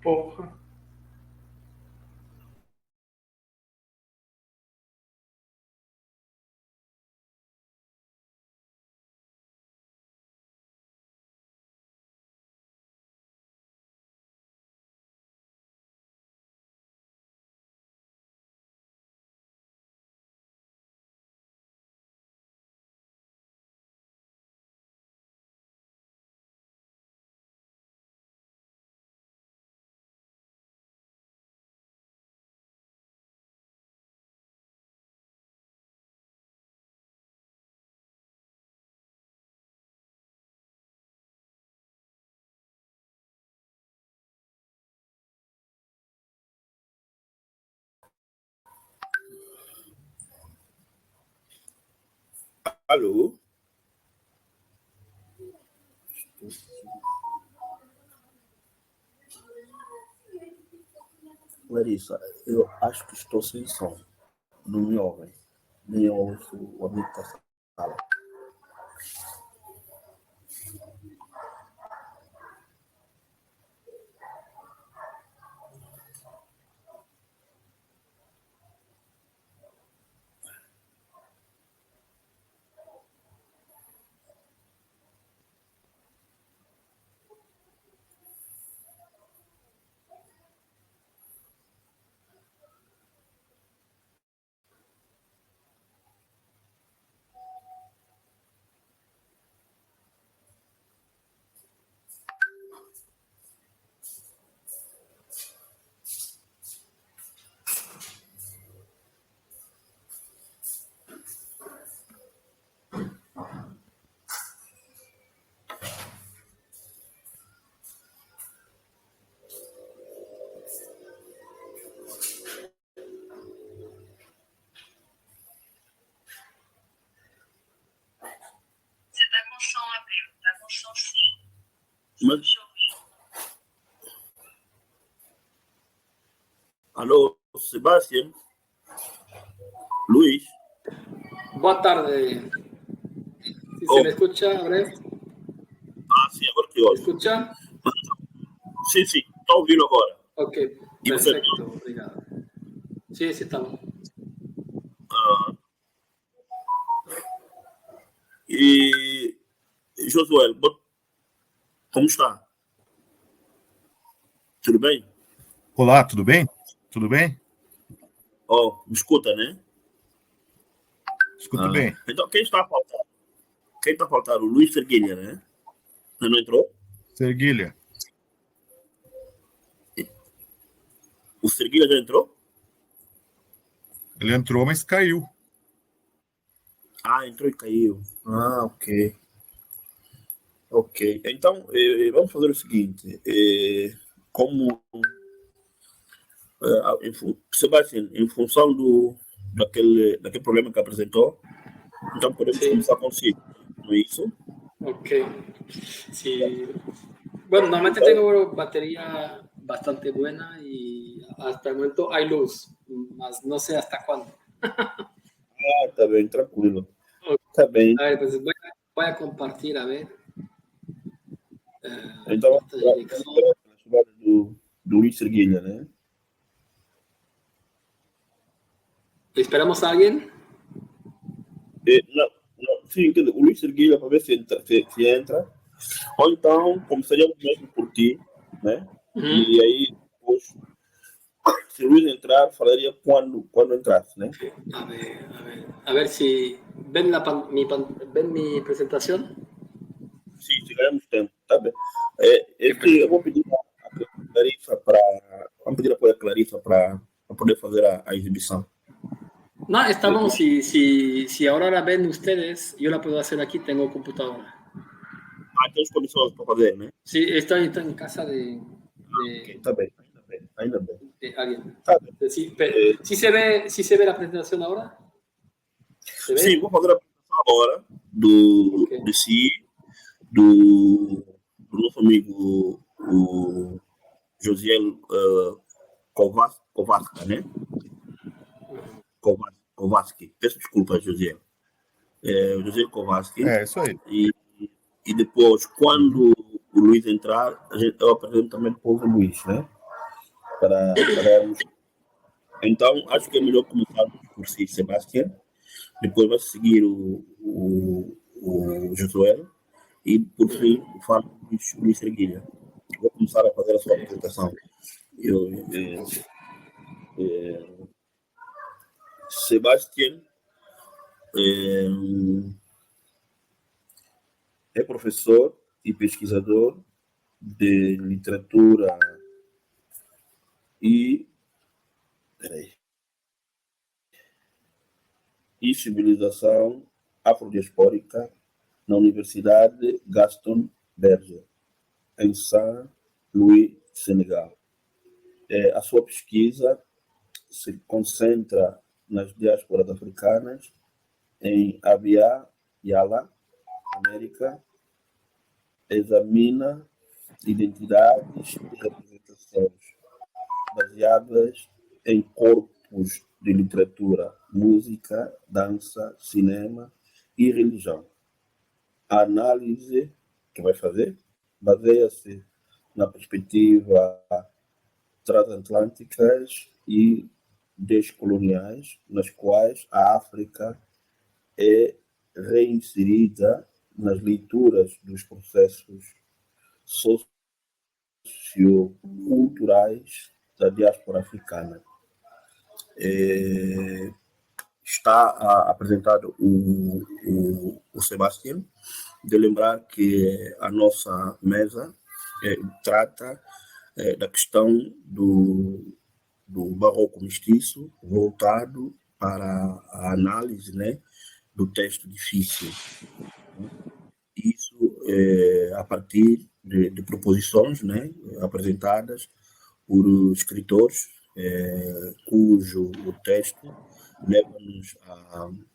Porra. Alô? Larissa, eu acho que estou sem som. Não me ouvem. Nem ouço o amigo da sala. Mas... Alô, Sebastião? Luis? Boa tarde. Si Oh. se me escucha, Abreu. Sim, agora que ¿Me ouço. escucha? Sim, estou ouvindo agora. Ok, E você? perfecto, obrigado. Sí, está bom. E Josué, como está? Tudo bem? Olá, tudo bem? Tudo bem? Me escuta, né? Escuto bem. Então, quem está a faltar? Quem está a faltar? O Luiz Serguilha, né? Não entrou? Serguilha. O Serguilha já entrou? Ele entrou, mas caiu. Entrou e caiu. Ok. Ok. Então, vamos fazer o seguinte. Como Sebastião, em função daquele problema que apresentou, então podemos começar consigo, não é isso? Ok. Sí. Bueno, normalmente tengo batería bastante buena y hasta el momento hay luz, mas no sé hasta cuándo. Tá bem, tranquilo. Tá bem. A ver, pues voy a compartir, a ver. Então, a chegada do Luiz Serguilha, né? ¿Esperamos a alguien? Não, sim, o Luiz Serguilha, para ver se entra. Ou então, começaríamos mesmo por ti, né? E aí, depois, se o Luiz entrar, falaria quando entrasse, né? A ver si ven ven mi presentación. Sim, se ganharmos tempo, tá bem. Eu vou pedir a Clarissa vamos pedir apoio a Clarissa para poder fazer a exibição. No, estamos, si ahora la ven ustedes, yo la puedo hacer aquí, tengo computadora. Tens condições para fazer, né? Sí, estoy en casa de Ok, tá bem, ainda bem. de alguien. Tá bem. Sí, ¿sí se ve la presentación ahora? ¿Se ve? Sim, vou fazer a apresentação agora de si, do nosso amigo o Josiel Kowalska, né? Kowalski. Peço desculpa, Josiel. O Josiel Kowalski. Isso aí. E depois, quando o Luiz entrar, eu apresento também depois o Luiz, né? para irmos. Então, acho que é melhor começarmos por si, Sebastião. Depois vai seguir o Josué. E, por fim, falo do Luís Erguilha. Vou começar a fazer a sua apresentação. Sebastião é professor e pesquisador de literatura e civilização afrodiaspórica na Universidade Gaston Berger, em Saint-Louis, Senegal. A sua pesquisa se concentra nas diásporas africanas em Abia Yala, América, examina identidades e representações baseadas em corpos de literatura, música, dança, cinema e religião. A análise que vai fazer baseia-se na perspectiva transatlânticas e descoloniais, nas quais a África é reinserida nas leituras dos processos socioculturais da diáspora africana. Está apresentado o Sebastião, de lembrar que a nossa mesa trata da questão do barroco mestiço, voltado para a análise, né, do texto difícil. Isso a partir de proposições, né, apresentadas por escritores cujo o texto leva-nos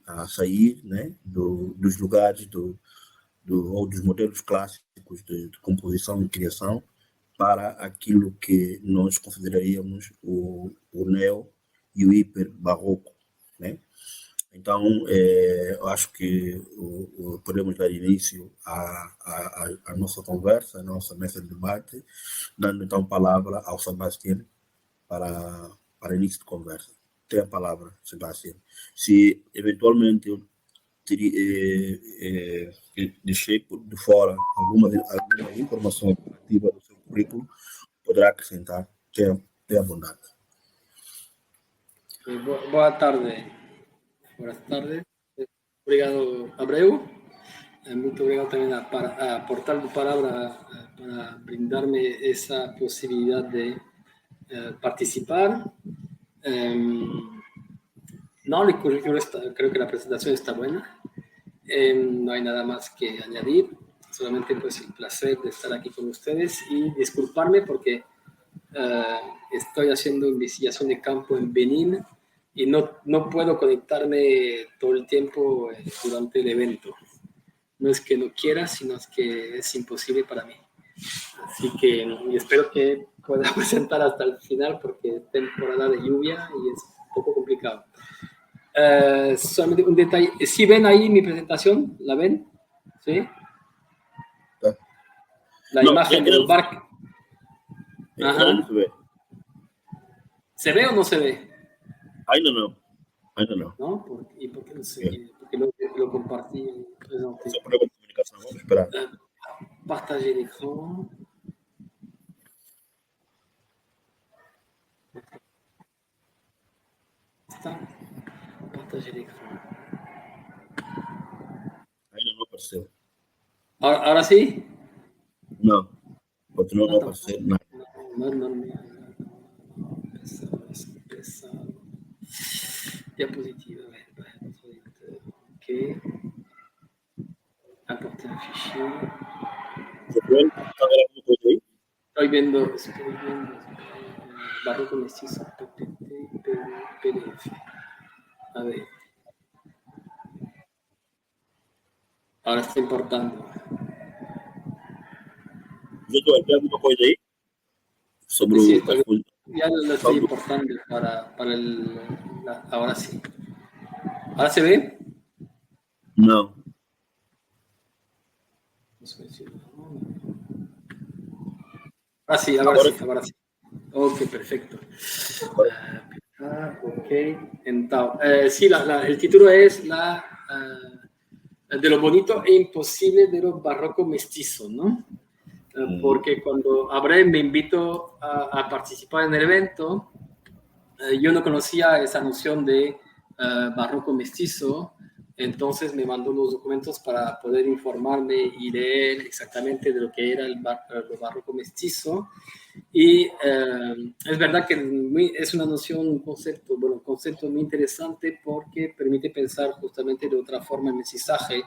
a sair, né, dos lugares ou dos modelos clássicos de composição e criação para aquilo que nós consideraríamos o neo e o hiper-barroco, né? Então, eu acho que podemos dar início à nossa conversa, à nossa mesa de debate, dando então palavra ao Sebastião para início de conversa. Tem a palavra, Sebastião. Se eventualmente eu deixei de fora alguma informação ativa do seu currículo, poderá acrescentar. Tenha bondade. Boa tarde. Boas tardes. Obrigado, Abreu. Muito obrigado também a Portal de Palabra para brindarme essa possibilidade de participar. No, el currículo creo que la presentación está buena. No hay nada más que añadir. Solamente pues el placer de estar aquí con ustedes y disculparme porque estoy haciendo investigación de campo en Benín y no puedo conectarme todo el tiempo durante el evento. No es que no quiera, sino es que es imposible para mí. Así que espero que pueda presentar hasta el final porque es temporada de lluvia y es un poco complicado. Solamente un detalle. ¿Sí ven ahí mi presentación? ¿La ven? ¿Sí? La imagen del barco. Ajá. No se ve. ¿Se ve o no se ve? I don't know. ¿No? ¿Y por qué no se ve? Porque lo compartí en presenté. Essa prueba de comunicação, vamos esperar. Partager l'écran. Está. Partager l'écran. Ainda não apareceu. ¿Ahora sí? Não. Continua não aparecer nada. No. Empezar. Diapositiva. Ok. Aportar un fichier. ¿Está grabando coisa aí? Estoy viendo barroco mestizo PDF. A ver. Ahora está importando. Já estou aqui alguma coisa aí? Sobre Sí, o... ya lo estoy importando para ahora sí. ¿Ahora se ve? Não. Ahora sí. Ok, perfecto. Ok, entonces, sí, el título es de lo bonito e imposible de lo barroco mestizo, ¿no? Porque cuando Abraham me invitó a participar en el evento, yo no conocía esa noción de barroco mestizo, entonces me mandó los documentos para poder informarme y leer exactamente de lo que era el barroco mestizo. Y es verdad que es una noción, un concepto muy interesante porque permite pensar justamente de otra forma el mestizaje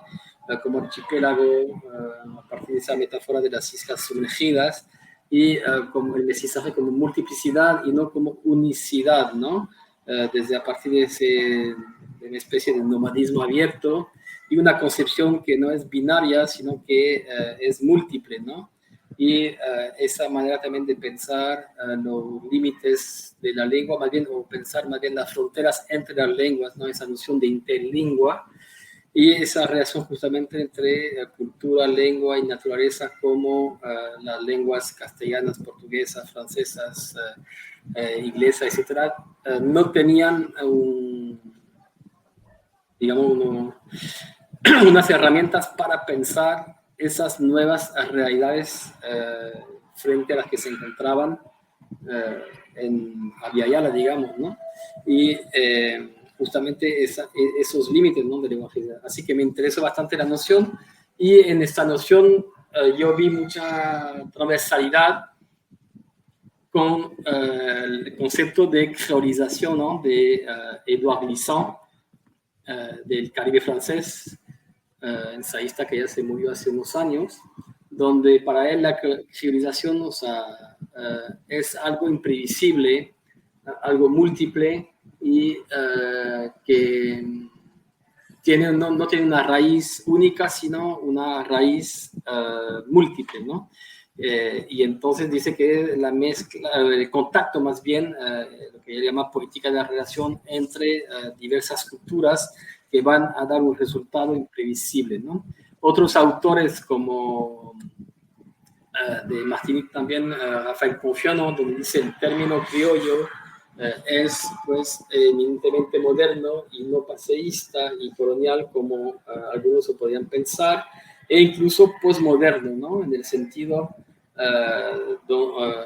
como archipiélago, a partir de esa metáfora de las islas sumergidas, y como el mestizaje como multiplicidad y no como unicidad, ¿no? Desde a partir de una especie de nomadismo abierto y una concepción que no es binaria, sino que es múltiple, ¿no? Y esa manera también de pensar los límites de la lengua, más bien, o pensar más bien las fronteras entre las lenguas, ¿no? Esa noción de interlingua, y esa relación justamente entre cultura, lengua y naturaleza, como las lenguas castellanas, portuguesas, francesas, inglesas, etcétera, no tenían digamos, unas herramientas para pensar esas nuevas realidades frente a las que se encontraban en Abya-Yala, digamos, ¿no? Y justamente esos límites, ¿no?, de lenguaje. Así que me interesó bastante la noción, y en esta noción yo vi mucha transversalidad con el concepto de creolización, ¿no?, de Edouard Glissant, del Caribe francés, ensayista que ya se murió hace unos años, donde para él la civilización, o sea, es algo imprevisible, algo múltiple, y que no tiene una raíz única, sino una raíz múltiple, ¿no? Y entonces dice que la mezcla, el contacto más bien, lo que él llama política de la relación entre diversas culturas, que van a dar un resultado imprevisible, ¿no? Otros autores como de Martinique también, Rafael Confiano, donde dice el término criollo es pues eminentemente moderno y no paseísta y colonial como algunos se podrían pensar, e incluso posmoderno, ¿no?, en el sentido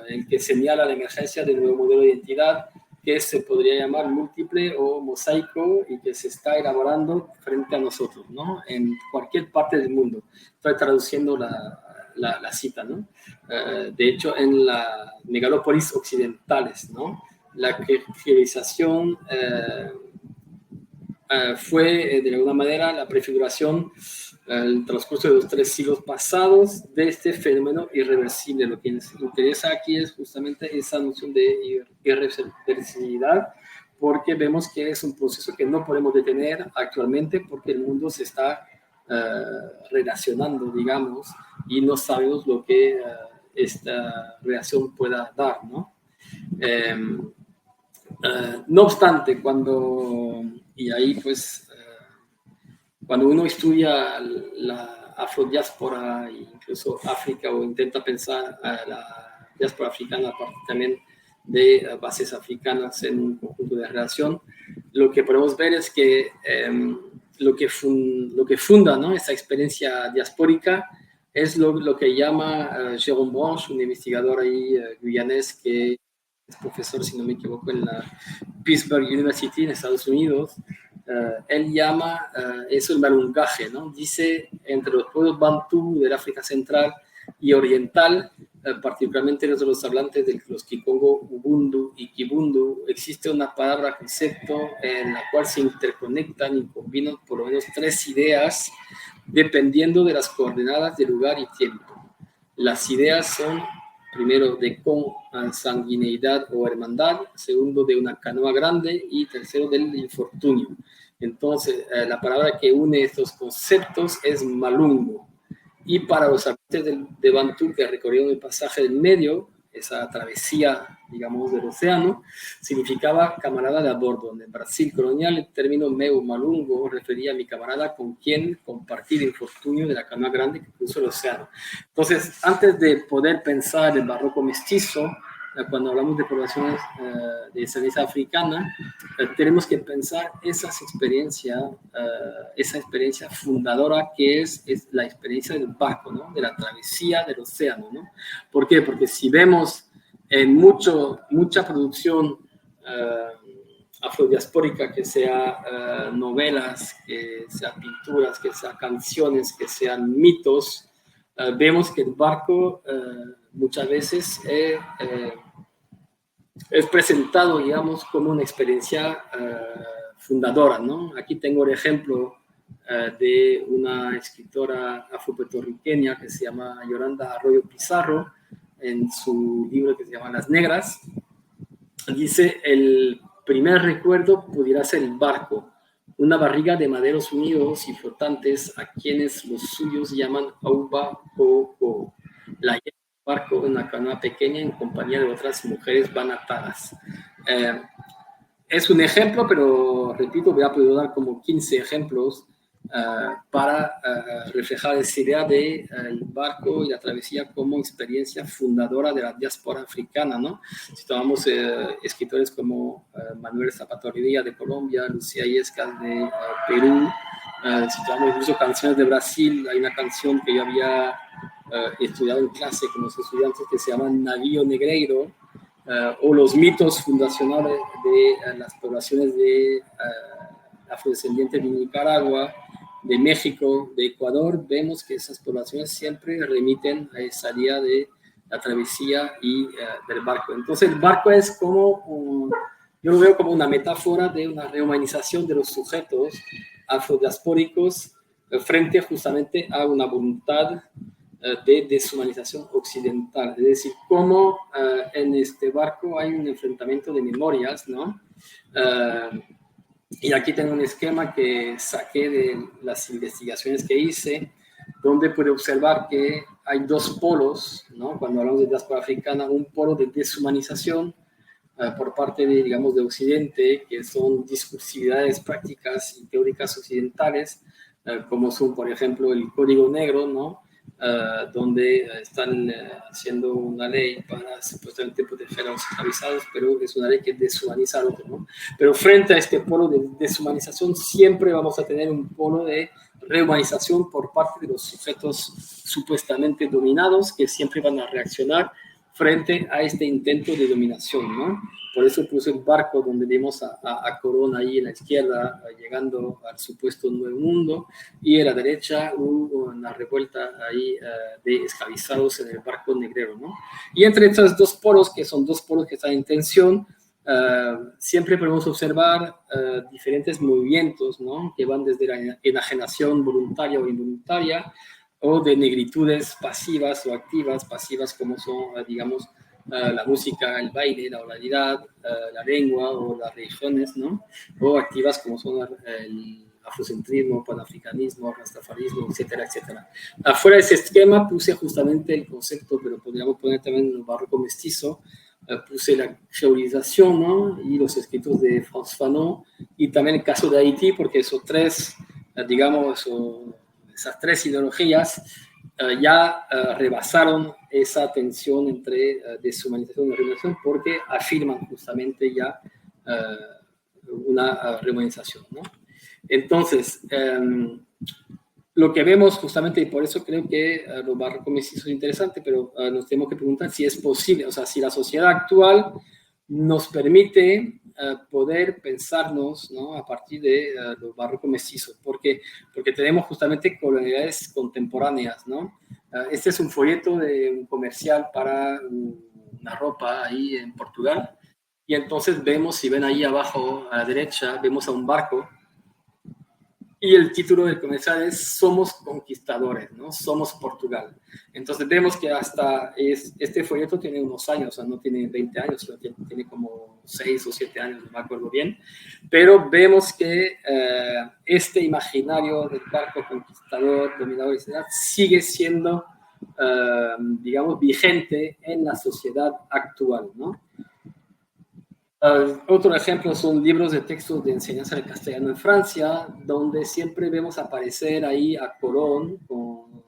en que señala la emergencia de un nuevo modelo de identidad que se podría llamar múltiple o mosaico y que se está elaborando frente a nosotros, ¿no?, en cualquier parte del mundo. Estoy traduciendo la cita, ¿no? De hecho, en las megalópolis occidentales, ¿no?, la criolización fue, de alguna manera, la prefiguración, el transcurso de los 3 siglos pasados, de este fenómeno irreversible. Lo que nos interesa aquí es justamente esa noción de irreversibilidad, porque vemos que es un proceso que no podemos detener actualmente, porque el mundo se está relacionando, digamos, y no sabemos lo que esta reacción pueda dar, ¿no? No obstante, y ahí pues, cuando uno estudia la afrodiáspora, incluso África, o intenta pensar a la diáspora africana a partir también de bases africanas en un conjunto de relación, lo que podemos ver es que lo que funda, ¿no?, esa experiencia diaspórica es lo que llama Jérôme Branche, un investigador ahí guyanés que es profesor, si no me equivoco, en la Pittsburgh University en Estados Unidos. Él llama eso el malungaje, ¿no? Dice, entre los pueblos bantú del África Central y Oriental, particularmente los hablantes de los Kikongo, Ubundu y Kibundu, existe una palabra concepto en la cual se interconectan y combinan por lo menos 3 ideas dependiendo de las coordenadas de lugar y tiempo. Las ideas son, primero, de consanguineidad o hermandad; segundo, de una canoa grande; y tercero, del infortunio. Entonces, la palabra que une estos conceptos es malungo. Y para los habitantes de Bantú que recorrieron el pasaje del medio, esa travesía, digamos, del océano, significaba camarada de a bordo. En el Brasil colonial, el término meu malungo refería a mi camarada con quien compartir el infortunio de la canoa grande que cruzó el océano. Entonces, antes de poder pensar el barroco mestizo, cuando hablamos de poblaciones de descendencia africana, tenemos que pensar esa experiencia fundadora que es la experiencia del barco, ¿no? De la travesía del océano, ¿no? ¿Por qué? Porque si vemos en mucha producción afrodiaspórica, que sea novelas, que sea pinturas, que sea canciones, que sean mitos, vemos que el barco muchas veces es presentado, digamos, como una experiencia fundadora, ¿no? Aquí tengo el ejemplo de una escritora afropuertorriqueña que se llama Yolanda Arroyo Pizarro, en su libro que se llama Las Negras. Dice: el primer recuerdo pudiera ser el barco, una barriga de maderos unidos y flotantes a quienes los suyos llaman auba o. La lleva el barco en una canoa pequeña en compañía de otras mujeres van atadas. Es un ejemplo, pero repito, voy a poder dar como 15 ejemplos para reflejar esa idea de el barco y la travesía como experiencia fundadora de la diáspora africana, ¿no? Si tomamos escritores como Manuel Zapata Rivilla de Colombia, Lucía Illescas de Perú, si tomamos incluso canciones de Brasil, hay una canción que yo había estudiado en clase con los estudiantes que se llama Navío Negreiro, o los mitos fundacionales de las poblaciones de afrodescendientes de Nicaragua, de México, de Ecuador. Vemos que esas poblaciones siempre remiten a esa idea de la travesía y del barco. Entonces el barco es como, yo lo veo como una metáfora de una rehumanización de los sujetos afrodiaspóricos frente justamente a una voluntad de deshumanización occidental, es decir, cómo en este barco hay un enfrentamiento de memorias, ¿no? Y aquí tengo un esquema que saqué de las investigaciones que hice, donde puede observar que hay dos polos, ¿no? Cuando hablamos de diáspora africana, un polo de deshumanización por parte de, digamos, de Occidente, que son discursividades prácticas y teóricas occidentales, como son, por ejemplo, el Código Negro, ¿no? Donde están haciendo una ley para supuestamente proteger a los esclavizados, pero es una ley que deshumaniza al otro, ¿no? Pero frente a este polo de deshumanización siempre vamos a tener un polo de rehumanización por parte de los sujetos supuestamente dominados, que siempre van a reaccionar frente a este intento de dominación, ¿no? Por eso puse el barco donde vemos a Corona ahí en la izquierda, llegando al supuesto Nuevo Mundo, y a la derecha hubo una revuelta ahí de esclavizados en el barco negrero, ¿no? Y entre estos dos polos, que son dos polos que están en tensión, siempre podemos observar diferentes movimientos, ¿no? Que van desde la enajenación voluntaria o involuntaria, o de negritudes pasivas o activas, pasivas como son, digamos, la música, el baile, la oralidad, la lengua o las religiones, ¿no? O activas como son el afrocentrismo, panafricanismo, rastafarismo, etcétera, etcétera. Afuera de ese esquema puse justamente el concepto, pero podríamos poner también el barroco mestizo, puse la geolorización, ¿no? Y los escritos de Frantz Fanon, y también el caso de Haití, porque esos tres, digamos, esas tres ideologías ya rebasaron esa tensión entre deshumanización y rehumanización, porque afirman justamente ya una rehumanización, ¿no? Entonces, lo que vemos justamente, y por eso creo que lo barroco mestizo es interesante, pero nos tenemos que preguntar si es posible, o sea, si la sociedad actual nos permite poder pensarnos, ¿no? A partir de los barroco mestizos, porque tenemos justamente colonialidades contemporáneas, ¿no? Este es un folleto de un comercial para una ropa ahí en Portugal, y entonces vemos, si ven ahí abajo a la derecha, vemos a un barco, y el título del comercial es Somos Conquistadores, ¿no? Somos Portugal. Entonces vemos que hasta este folleto tiene unos años, o sea, no tiene 20 años, sino tiene como 6 o 7 años, no me acuerdo bien, pero vemos que este imaginario del barco conquistador, dominador, etc., sigue siendo, digamos, vigente en la sociedad actual, ¿no? Otro ejemplo son libros de textos de enseñanza del castellano en Francia, donde siempre vemos aparecer ahí a Colón con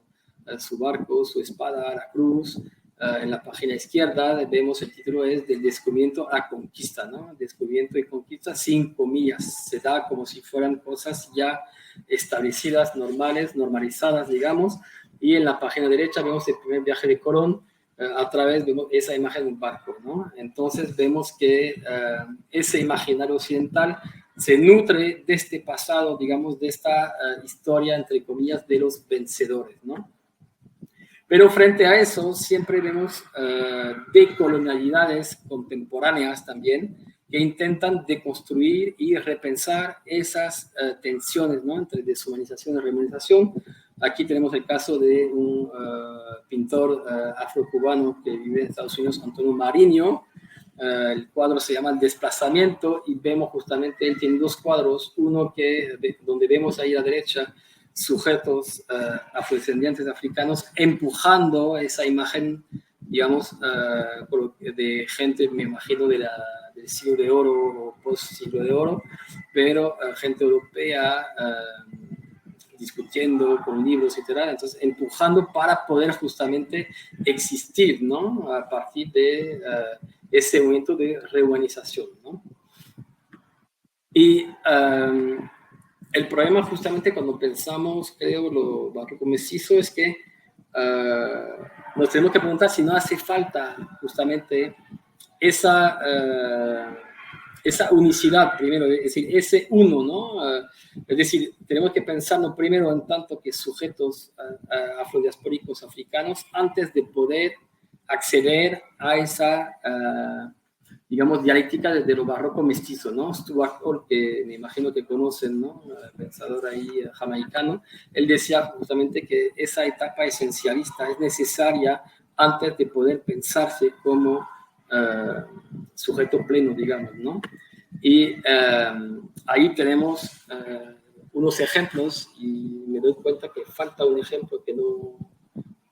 su barco, su espada, la cruz, en la página izquierda vemos el título es del descubrimiento a conquista, ¿no? Descubrimiento y conquista sin comillas. Se da como si fueran cosas ya establecidas, normales, normalizadas, digamos. Y en la página derecha vemos el primer viaje de Colón. A través vemos esa imagen de un barco, ¿no? Entonces vemos que ese imaginario occidental se nutre de este pasado, digamos, de esta historia, entre comillas, de los vencedores, ¿no? Pero frente a eso siempre vemos decolonialidades contemporáneas también que intentan deconstruir y repensar esas tensiones, ¿no? Entre deshumanización y rehumanización. Aquí tenemos el caso de un pintor afrocubano que vive en Estados Unidos, Antonio Mariño. El cuadro se llama El desplazamiento y vemos justamente, él tiene dos cuadros, uno donde vemos ahí a la derecha sujetos afrodescendientes africanos empujando esa imagen, digamos, de gente, me imagino, del siglo de oro o post-siglo de oro, pero gente europea discutiendo con libros, etc. Entonces, empujando para poder justamente existir, ¿no? A partir de ese momento de rehumanización, ¿no? Y el problema justamente cuando pensamos, creo, lo barroco mestizo es que nos tenemos que preguntar si no hace falta justamente esa unicidad primero, es decir, ese uno, ¿no? Es decir, tenemos que pensarlo primero en tanto que sujetos afrodiaspóricos africanos antes de poder acceder a esa, digamos, dialéctica desde lo barroco mestizo, ¿no? Stuart Hall, que me imagino que conocen, ¿no? Pensador ahí jamaicano, él decía justamente que esa etapa esencialista es necesaria antes de poder pensarse como sujeto pleno, digamos, ¿no? Y ahí tenemos unos ejemplos y me doy cuenta que falta un ejemplo que no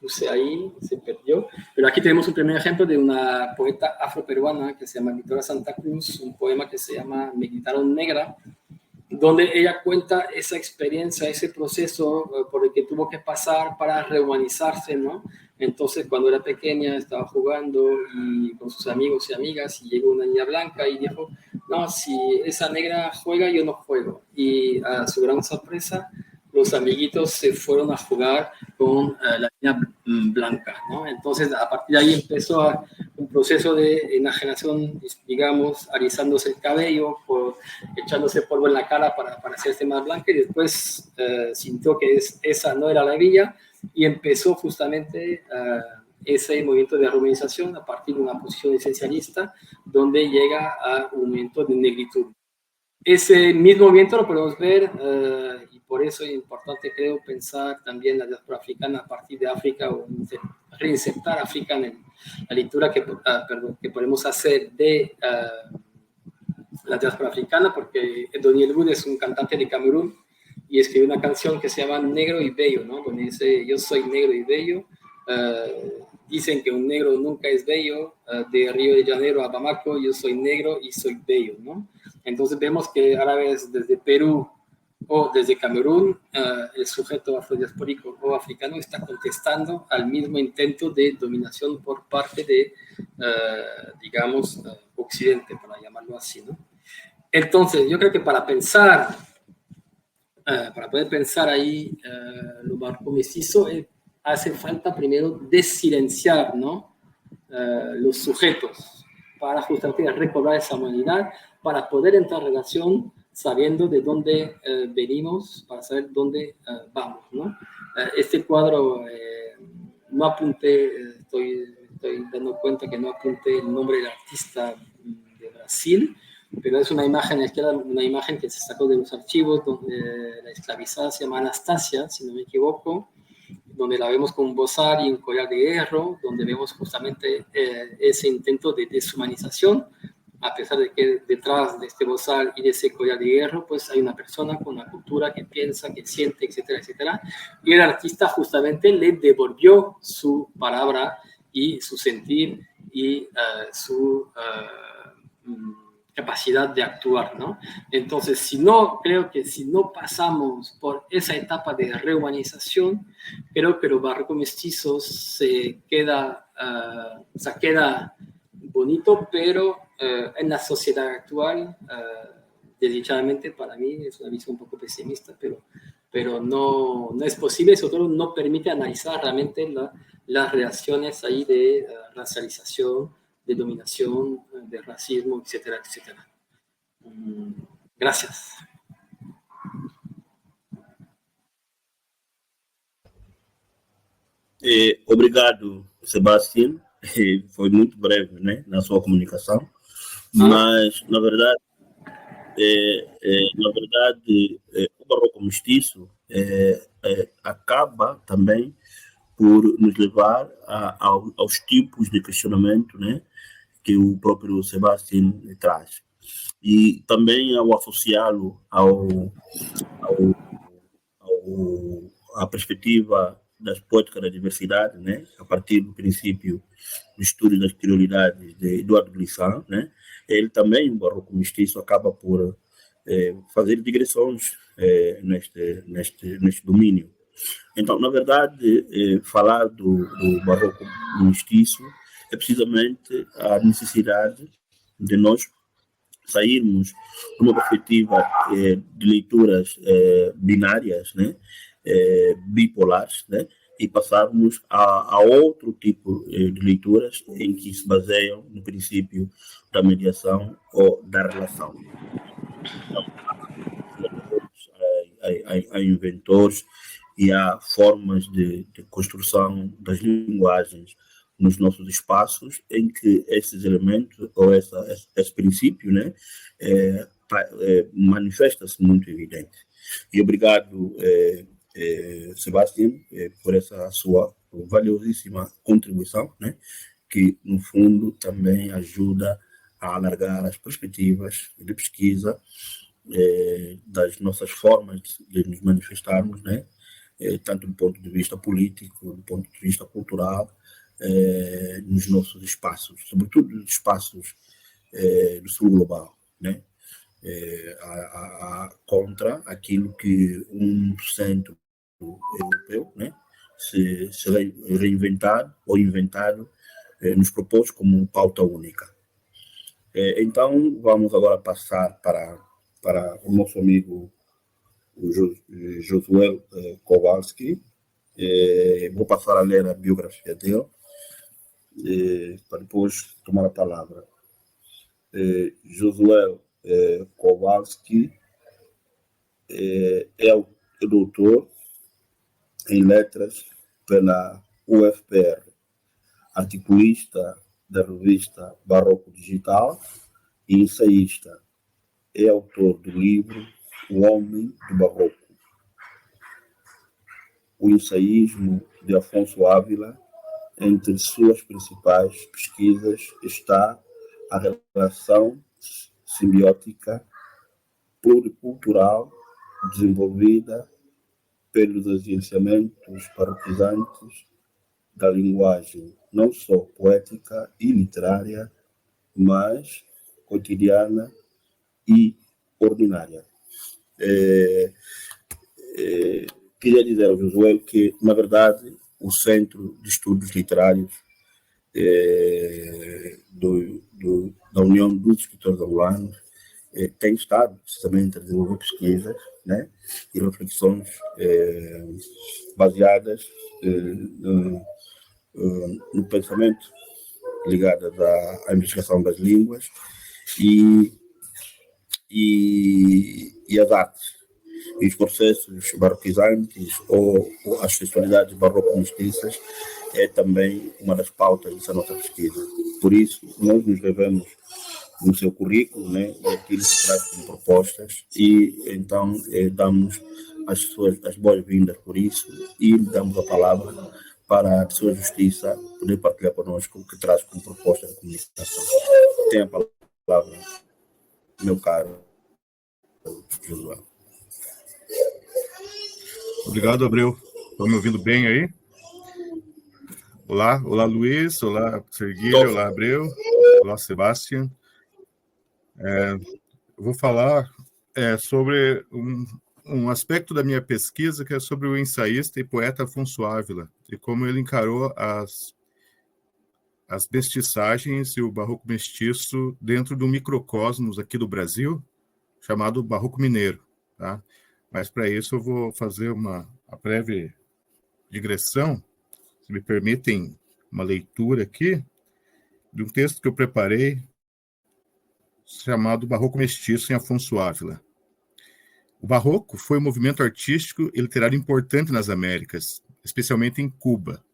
puse ahí, se perdió, pero aquí tenemos un primer ejemplo de una poeta afroperuana que se llama Victoria Santa Cruz, un poema que se llama Me quitaron negra, donde ella cuenta esa experiencia, ese proceso por el que tuvo que pasar para rehumanizarse, ¿no? Entonces, cuando era pequeña, estaba jugando y con sus amigos y amigas y llegó una niña blanca y dijo, no, si esa negra juega, yo no juego. Y a su gran sorpresa, los amiguitos se fueron a jugar con la niña blanca, ¿no? Entonces, a partir de ahí empezó un proceso de enajenación, digamos, alisándose el cabello, echándose polvo en la cara para hacerse más blanca y después sintió que esa no era la villa y empezó justamente ese movimiento de rehumanización a partir de una posición esencialista donde llega a un movimiento de negritud. Ese mismo movimiento lo podemos ver y por eso es importante, creo, pensar también la diáspora africana a partir de África o reinsertar África en la lectura que podemos hacer de la diáspora africana, porque Doniel Wood es un cantante de Camerún y escribió una canción que se llama Negro y Bello, ¿no? Donde dice, yo soy negro y bello, dicen que un negro nunca es bello, de Río de Janeiro a Bamako, yo soy negro y soy bello, ¿no? Entonces vemos que árabes desde Perú o desde Camerún, el sujeto afrodiaspórico o africano está contestando al mismo intento de dominación por parte de, digamos, Occidente, para llamarlo así, ¿no? Entonces, yo creo que para poder pensar ahí lo barroco mestizo, hace falta primero desilenciar, ¿no? Los sujetos para justamente recobrar esa humanidad, para poder entrar en relación sabiendo de dónde venimos, para saber dónde vamos, ¿no? Este cuadro no apunté, estoy dando cuenta que no apunté el nombre del artista de Brasil, pero es una imagen, una imagen que se sacó de los archivos donde la esclavizada se llama Anastasia, si no me equivoco, donde la vemos con un bozal y un collar de hierro, donde vemos justamente ese intento de deshumanización, a pesar de que detrás de este bozal y de ese collar de hierro, pues hay una persona con una cultura que piensa, que siente, etcétera, etcétera. Y el artista justamente le devolvió su palabra y su sentir y su capacidad de actuar, ¿no? Entonces, creo que si no pasamos por esa etapa de rehumanización, creo que los barrocos mestizos queda bonito, pero en la sociedad actual, desdichadamente para mí es una visión un poco pesimista, pero no es posible, sobre todo no permite analizar realmente las reacciones ahí de racialización, de dominación, de racismo, etcétera, etcétera. Gracias. Obrigado, Sebastião. Foi muito breve, né, na sua comunicação, mas na verdade, o barroco mestiço acaba também por nos levar aos tipos de questionamento, né, que o próprio Sebastião traz. E também ao associá-lo à perspectiva das poéticas da diversidade, né, a partir do princípio do estudo das prioridades de Eduardo Glissant, né, ele também, o barroco mestiço, acaba por fazer digressões neste domínio. Então, na verdade, falar do barroco mestiço é precisamente a necessidade de nós sairmos de uma perspectiva de leituras binárias, né, bipolares, né, e passarmos a outro tipo de leituras em que se baseiam no princípio da mediação ou da relação. Há inventores e há formas de construção das linguagens nos nossos espaços em que esses elementos ou esse princípio, né, manifesta-se muito evidente. E obrigado, Sebastião, por essa sua valiosíssima contribuição, né, que no fundo também ajuda a alargar as perspectivas de pesquisa das nossas formas de nos manifestarmos, né, tanto do ponto de vista político, do ponto de vista cultural, nos nossos espaços, sobretudo nos espaços do sul global, né? Contra aquilo que um centro europeu, né, se reinventado ou inventado nos propôs como pauta única. Então, vamos agora passar para o nosso amigo Josué Kowalski. Vou passar a ler a biografia dele, para depois tomar a palavra. Josué Kowalski é doutor em letras pela UFPR, articulista da revista Barroco Digital e ensaísta. É autor do livro O Homem do Barroco. O ensaísmo de Afonso Ávila, entre suas principais pesquisas está a relação simbiótica pluricultural desenvolvida pelos agenciamentos paroquizantes da linguagem, não só poética e literária, mas cotidiana e ordinária. Queria dizer ao Josué que, na verdade, o Centro de Estudos Literários da União dos Escritores Angolanos tem estado precisamente a desenvolver pesquisas, né, e reflexões baseadas no pensamento ligadas à investigação das línguas e as artes, e os processos barroquizantes ou as sexualidades barroco-mestiças é também uma das pautas dessa nossa pesquisa. Por isso, nós nos devemos no seu currículo, né, aquilo que traz como propostas, e então damos as boas-vindas por isso e damos a palavra para a sua justiça poder partilhar conosco o que traz como proposta de comunicação. Tem a palavra, meu caro Josué. Obrigado, Abreu. Estão me ouvindo bem aí? Olá, Luiz, olá, Serguilho, olá, Abreu, olá, Sebastião. Eu vou falar sobre um aspecto da minha pesquisa que é sobre o ensaísta e poeta Afonso Ávila e como ele encarou as mestiçagens e o barroco mestiço dentro do microcosmos aqui do Brasil, chamado Barroco Mineiro. Tá? Mas, para isso, eu vou fazer uma breve digressão, se me permitem uma leitura aqui, de um texto que eu preparei, chamado Barroco Mestiço em Afonso Ávila. O Barroco foi um movimento artístico e literário importante nas Américas, especialmente em Cuba.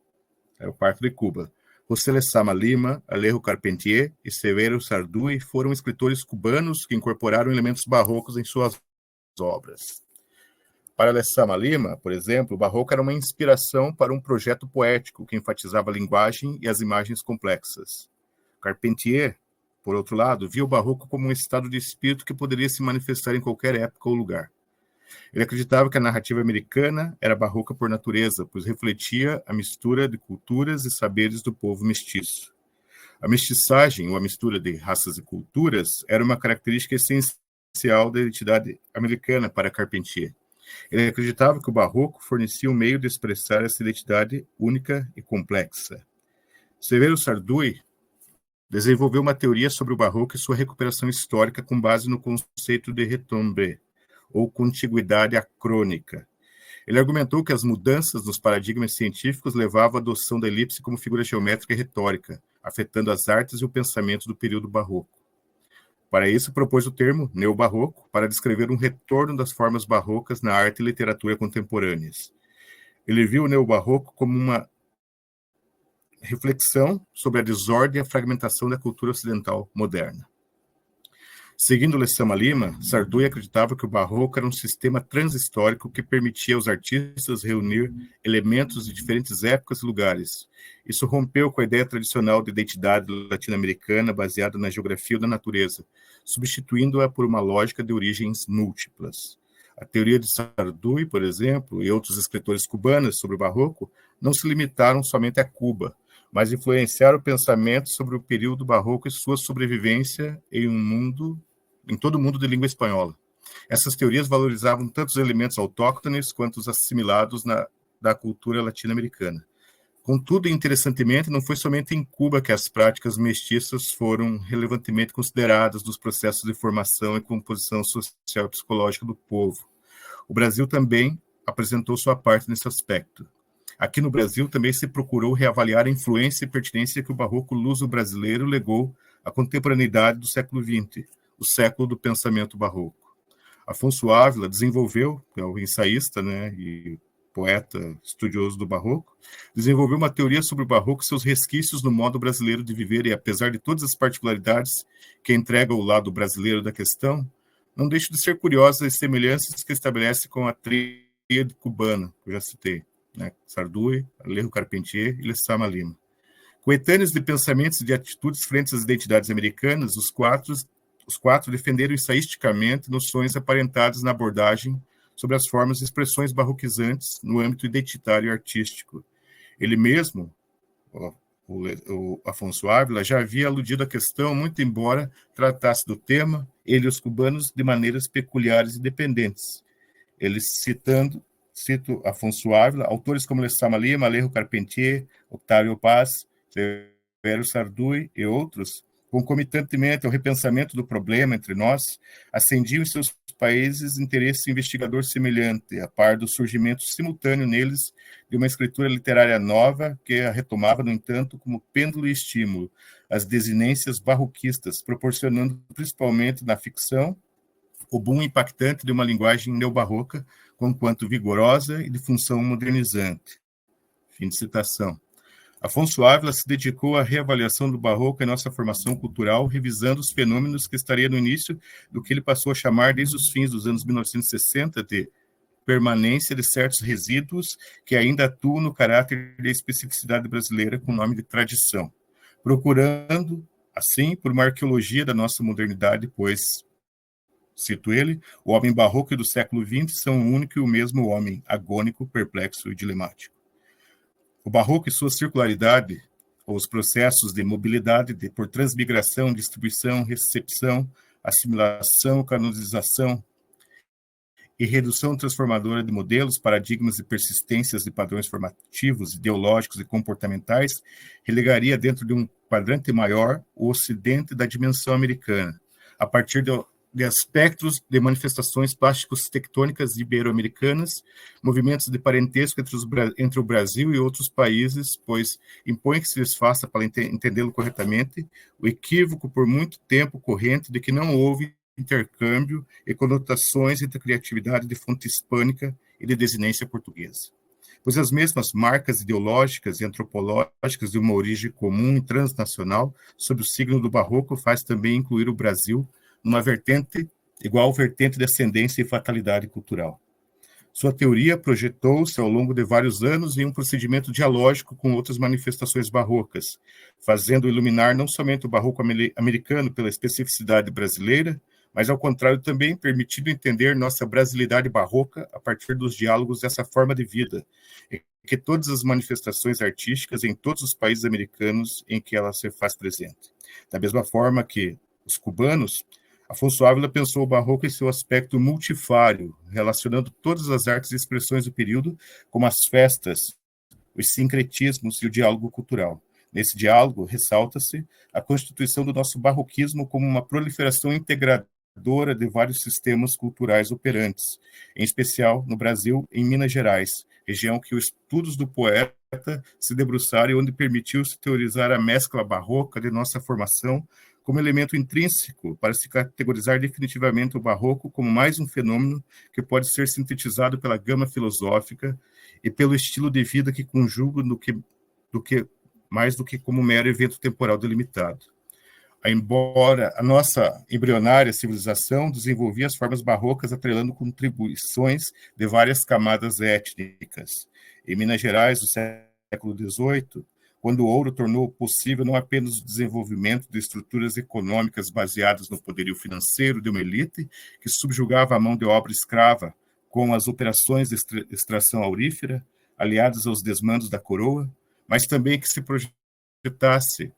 É o parto de Cuba. José Lezama Lima, Alejo Carpentier e Severo Sarduy foram escritores cubanos que incorporaram elementos barrocos em suas obras. Para Lezama Lima, por exemplo, o barroco era uma inspiração para um projeto poético que enfatizava a linguagem e as imagens complexas. Carpentier, por outro lado, via o barroco como um estado de espírito que poderia se manifestar em qualquer época ou lugar. Ele acreditava que a narrativa americana era barroca por natureza, pois refletia a mistura de culturas e saberes do povo mestiço. A mestiçagem, ou a mistura de raças e culturas, era uma característica essencial da identidade americana para Carpentier. Ele acreditava que o barroco fornecia um meio de expressar essa identidade única e complexa. Severo Sarduy desenvolveu uma teoria sobre o barroco e sua recuperação histórica com base no conceito de retombée, ou contiguidade acrônica. Ele argumentou que as mudanças nos paradigmas científicos levavam à adoção da elipse como figura geométrica e retórica, afetando as artes e o pensamento do período barroco. Para isso, propôs o termo neobarroco para descrever um retorno das formas barrocas na arte e literatura contemporâneas. Ele viu o neobarroco como uma reflexão sobre a desordem e a fragmentação da cultura ocidental moderna. Seguindo Lezama Lima, Sarduy acreditava que o barroco era um sistema transhistórico que permitia aos artistas reunir elementos de diferentes épocas e lugares. Isso rompeu com a ideia tradicional de identidade latino-americana baseada na geografia da natureza, substituindo-a por uma lógica de origens múltiplas. A teoria de Sarduy, por exemplo, e outros escritores cubanos sobre o barroco não se limitaram somente a Cuba, mas influenciaram o pensamento sobre o período barroco e sua sobrevivência em todo o mundo de língua espanhola. Essas teorias valorizavam tanto os elementos autóctones quanto os assimilados da cultura latino-americana. Contudo, interessantemente, não foi somente em Cuba que as práticas mestiças foram relevantemente consideradas nos processos de formação e composição social e psicológica do povo. O Brasil também apresentou sua parte nesse aspecto. Aqui no Brasil também se procurou reavaliar a influência e pertinência que o barroco luso-brasileiro legou à contemporaneidade do século XX, o século do pensamento barroco. Afonso Ávila desenvolveu, é o ensaísta, né, e poeta estudioso do barroco, desenvolveu uma teoria sobre o barroco e seus resquícios no modo brasileiro de viver e, apesar de todas as particularidades que entrega o lado brasileiro da questão, não deixa de ser curiosas as semelhanças que estabelece com a tríade cubana, que eu já citei, né, Sarduy, Alejo Carpentier e Lezama Lima. Coetâneos de pensamentos e de atitudes frente às identidades americanas, os quatro defenderam ensaísticamente noções aparentadas na abordagem sobre as formas e expressões barroquizantes no âmbito identitário e artístico. Ele mesmo, o Afonso Ávila, já havia aludido à questão, muito embora tratasse do tema, ele e os cubanos, de maneiras peculiares e dependentes. Ele cito Afonso Ávila, autores como Lezama Lima, Alejo Carpentier, Octavio Paz, Severo Sarduy e outros, concomitantemente ao repensamento do problema entre nós, acendiam em seus países interesse investigador semelhante, a par do surgimento simultâneo neles de uma escritura literária nova que a retomava, no entanto, como pêndulo e estímulo, as desinências barroquistas, proporcionando principalmente na ficção o boom impactante de uma linguagem neobarroca, conquanto vigorosa e de função modernizante. Fim de citação. Afonso Ávila se dedicou à reavaliação do barroco em nossa formação cultural, revisando os fenômenos que estaria no início do que ele passou a chamar, desde os fins dos anos 1960, de permanência de certos resíduos que ainda atuam no caráter da especificidade brasileira com o nome de tradição, procurando, assim, por uma arqueologia da nossa modernidade, pois, cito ele, o homem barroco do século XX são o único e o mesmo homem, agônico, perplexo e dilemático. O barroco e sua circularidade, ou os processos de mobilidade por transmigração, distribuição, recepção, assimilação, canonização e redução transformadora de modelos, paradigmas e persistências de padrões formativos, ideológicos e comportamentais, relegaria dentro de um quadrante maior o Ocidente da dimensão americana, a partir de aspectos de manifestações plásticos tectônicas ibero-americanas, movimentos de parentesco entre o Brasil e outros países, pois impõe que se lhes faça, para entendê-lo corretamente, o equívoco por muito tempo corrente de que não houve intercâmbio e conotações entre a criatividade de fonte hispânica e de desinência portuguesa. Pois as mesmas marcas ideológicas e antropológicas de uma origem comum e transnacional, sob o signo do barroco, faz também incluir o Brasil numa vertente, igual vertente de ascendência e fatalidade cultural. Sua teoria projetou-se ao longo de vários anos em um procedimento dialógico com outras manifestações barrocas, fazendo iluminar não somente o barroco americano pela especificidade brasileira, mas, ao contrário, também permitindo entender nossa brasilidade barroca a partir dos diálogos dessa forma de vida, e que todas as manifestações artísticas em todos os países americanos em que ela se faz presente. Da mesma forma que os cubanos, Afonso Ávila pensou o barroco em seu aspecto multifário, relacionando todas as artes e expressões do período, como as festas, os sincretismos e o diálogo cultural. Nesse diálogo, ressalta-se a constituição do nosso barroquismo como uma proliferação integradora de vários sistemas culturais operantes, em especial no Brasil e em Minas Gerais, região que os estudos do poeta se debruçaram e onde permitiu-se teorizar a mescla barroca de nossa formação como elemento intrínseco para se categorizar definitivamente o barroco como mais um fenômeno que pode ser sintetizado pela gama filosófica e pelo estilo de vida que conjuga mais do que como mero evento temporal delimitado. Embora a nossa embrionária civilização desenvolvia as formas barrocas atrelando contribuições de várias camadas étnicas. Em Minas Gerais, do século XVIII, quando o ouro tornou possível não apenas o desenvolvimento de estruturas econômicas baseadas no poderio financeiro de uma elite que subjugava a mão de obra escrava com as operações de extração aurífera, aliadas aos desmandos da coroa, mas também que se projetasse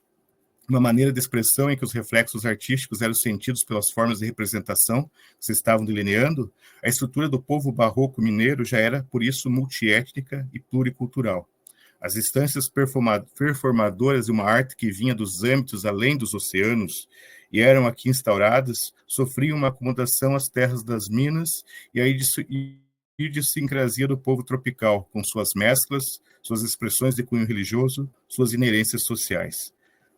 uma maneira de expressão em que os reflexos artísticos eram sentidos pelas formas de representação que se estavam delineando, a estrutura do povo barroco mineiro já era, por isso, multiétnica e pluricultural. As instâncias performadoras de uma arte que vinha dos âmbitos além dos oceanos e eram aqui instauradas, sofriam uma acomodação às terras das minas e a idiosincrasia do povo tropical, com suas mesclas, suas expressões de cunho religioso, suas inerências sociais.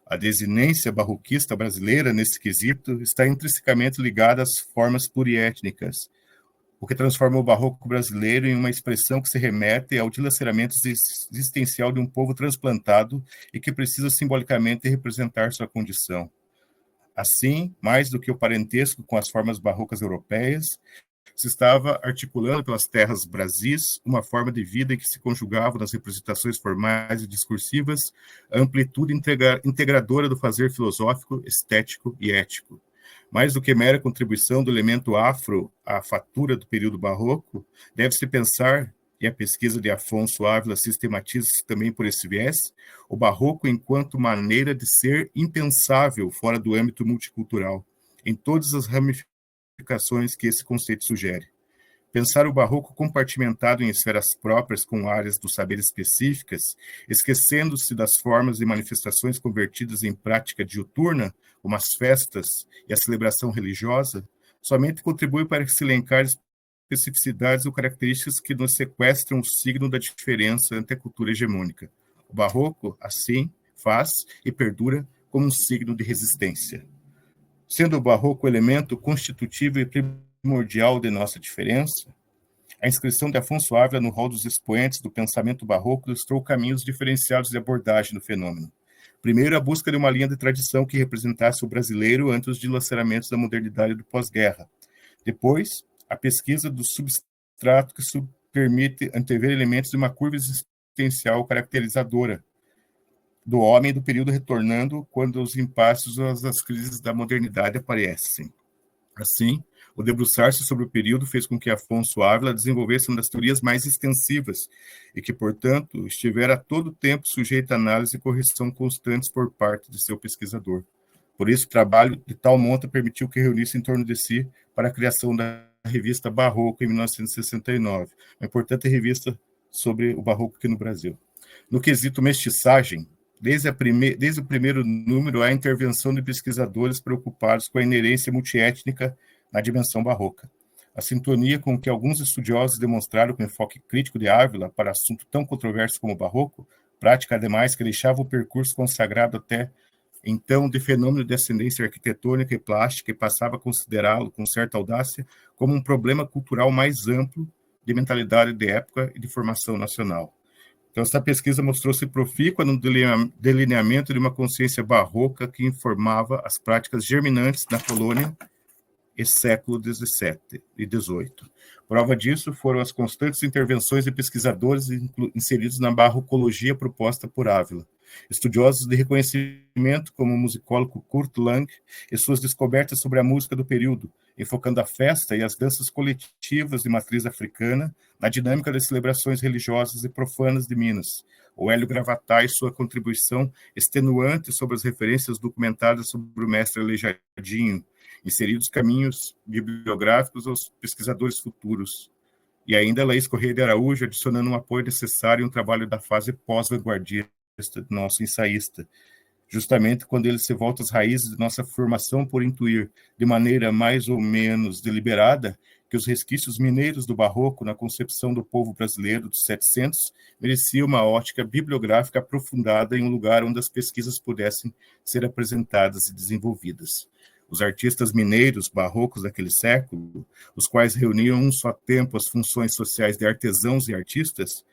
A desinência barroquista brasileira, nesse quesito, está intrinsecamente ligada às formas pluriétnicas, o que transforma o barroco brasileiro em uma expressão que se remete ao dilaceramento existencial de um povo transplantado e que precisa simbolicamente representar sua condição. Assim, mais do que o parentesco com as formas barrocas europeias, se estava articulando pelas terras brasis uma forma de vida em que se conjugava nas representações formais e discursivas a amplitude integradora do fazer filosófico, estético e ético. Mais do que mera contribuição do elemento afro à fatura do período barroco, deve-se pensar, e a pesquisa de Afonso Ávila sistematiza-se também por esse viés, o barroco enquanto maneira de ser impensável fora do âmbito multicultural, em todas as ramificações que esse conceito sugere. Pensar o barroco compartimentado em esferas próprias com áreas do saber específicas, esquecendo-se das formas e manifestações convertidas em prática diuturna, como as festas e a celebração religiosa, somente contribui para se elencar especificidades ou características que nos sequestram o signo da diferença ante a cultura hegemônica. O barroco, assim, faz e perdura como um signo de resistência. Sendo o barroco o elemento constitutivo e primordial de nossa diferença, a inscrição de Afonso Ávila no rol dos expoentes do pensamento barroco ilustrou caminhos diferenciados de abordagem do fenômeno. Primeiro, a busca de uma linha de tradição que representasse o brasileiro ante os dilaceramentos da modernidade do pós-guerra. Depois, a pesquisa do substrato que permite antever elementos de uma curva existencial caracterizadora do homem do período retornando quando os impasses ou as crises da modernidade aparecem. Assim, o debruçar-se sobre o período fez com que Afonso Ávila desenvolvesse uma das teorias mais extensivas e que, portanto, estivera a todo tempo sujeita a análise e correção constantes por parte de seu pesquisador. Por isso, o trabalho de tal monta permitiu que reunisse em torno de si para a criação da revista Barroco, em 1969, uma importante revista sobre o barroco aqui no Brasil. No quesito mestiçagem, desde o primeiro número, há a intervenção de pesquisadores preocupados com a inerência multiétnica na dimensão barroca. A sintonia com que alguns estudiosos demonstraram com enfoque crítico de Ávila para assunto tão controverso como o barroco, prática, ademais, que deixava o percurso consagrado até então de fenômeno de ascendência arquitetônica e plástica e passava a considerá-lo, com certa audácia, como um problema cultural mais amplo de mentalidade de época e de formação nacional. Então, essa pesquisa mostrou-se profícua no delineamento de uma consciência barroca que informava as práticas germinantes da colônia e século XVII e XVIII. Prova disso foram as constantes intervenções de pesquisadores inseridos na barrocologia proposta por Ávila, estudiosos de reconhecimento como o musicólogo Kurt Lang e suas descobertas sobre a música do período, enfocando a festa e as danças coletivas de matriz africana na dinâmica das celebrações religiosas e profanas de Minas. O Hélio Gravatar e sua contribuição extenuante sobre as referências documentadas sobre o mestre Aleijadinho, inseridos caminhos bibliográficos aos pesquisadores futuros. E ainda Laís Correia de Araújo, adicionando um apoio necessário em um trabalho da fase pós-vanguardista do nosso ensaísta, justamente quando ele se volta às raízes de nossa formação por intuir, de maneira mais ou menos deliberada, que os resquícios mineiros do barroco na concepção do povo brasileiro dos 700 mereciam uma ótica bibliográfica aprofundada em um lugar onde as pesquisas pudessem ser apresentadas e desenvolvidas. Os artistas mineiros barrocos daquele século, os quais reuniam um só tempo as funções sociais de artesãos e artistas,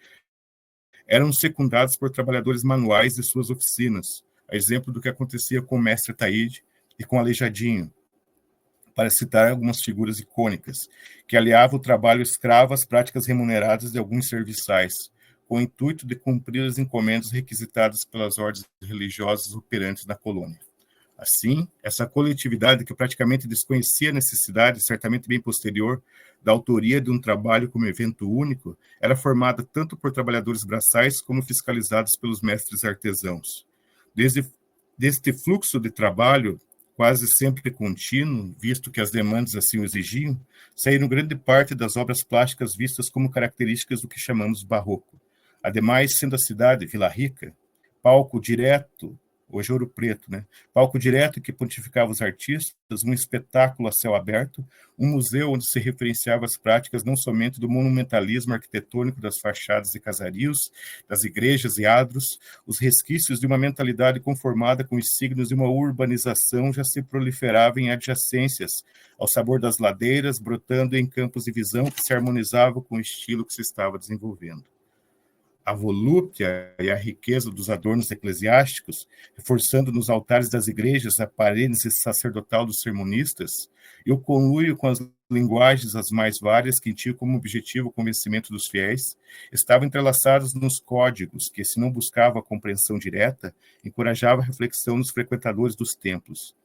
eram secundados por trabalhadores manuais de suas oficinas, a exemplo do que acontecia com o mestre Taíde e com Aleijadinho, para citar algumas figuras icônicas, que aliavam o trabalho escravo às práticas remuneradas de alguns serviçais, com o intuito de cumprir as encomendas requisitadas pelas ordens religiosas operantes na colônia. Assim, essa coletividade, que praticamente desconhecia a necessidade, certamente bem posterior, da autoria de um trabalho como evento único, era formada tanto por trabalhadores braçais como fiscalizados pelos mestres artesãos. Deste fluxo de trabalho, quase sempre contínuo, visto que as demandas assim o exigiam, saíram grande parte das obras plásticas vistas como características do que chamamos barroco. Ademais, sendo a cidade, Vila Rica, palco direto, hoje Ouro Preto, palco direto que pontificava os artistas, um espetáculo a céu aberto, um museu onde se referenciava as práticas não somente do monumentalismo arquitetônico das fachadas e casarios, das igrejas e adros, os resquícios de uma mentalidade conformada com os signos de uma urbanização já se proliferava em adjacências, ao sabor das ladeiras, brotando em campos de visão que se harmonizavam com o estilo que se estava desenvolvendo. A volúpia e a riqueza dos adornos eclesiásticos, reforçando nos altares das igrejas a parênese sacerdotal dos sermonistas, e o conluio com as linguagens as mais várias que tinham como objetivo o convencimento dos fiéis, estavam entrelaçados nos códigos que, se não buscavam a compreensão direta, encorajavam a reflexão nos frequentadores dos templos.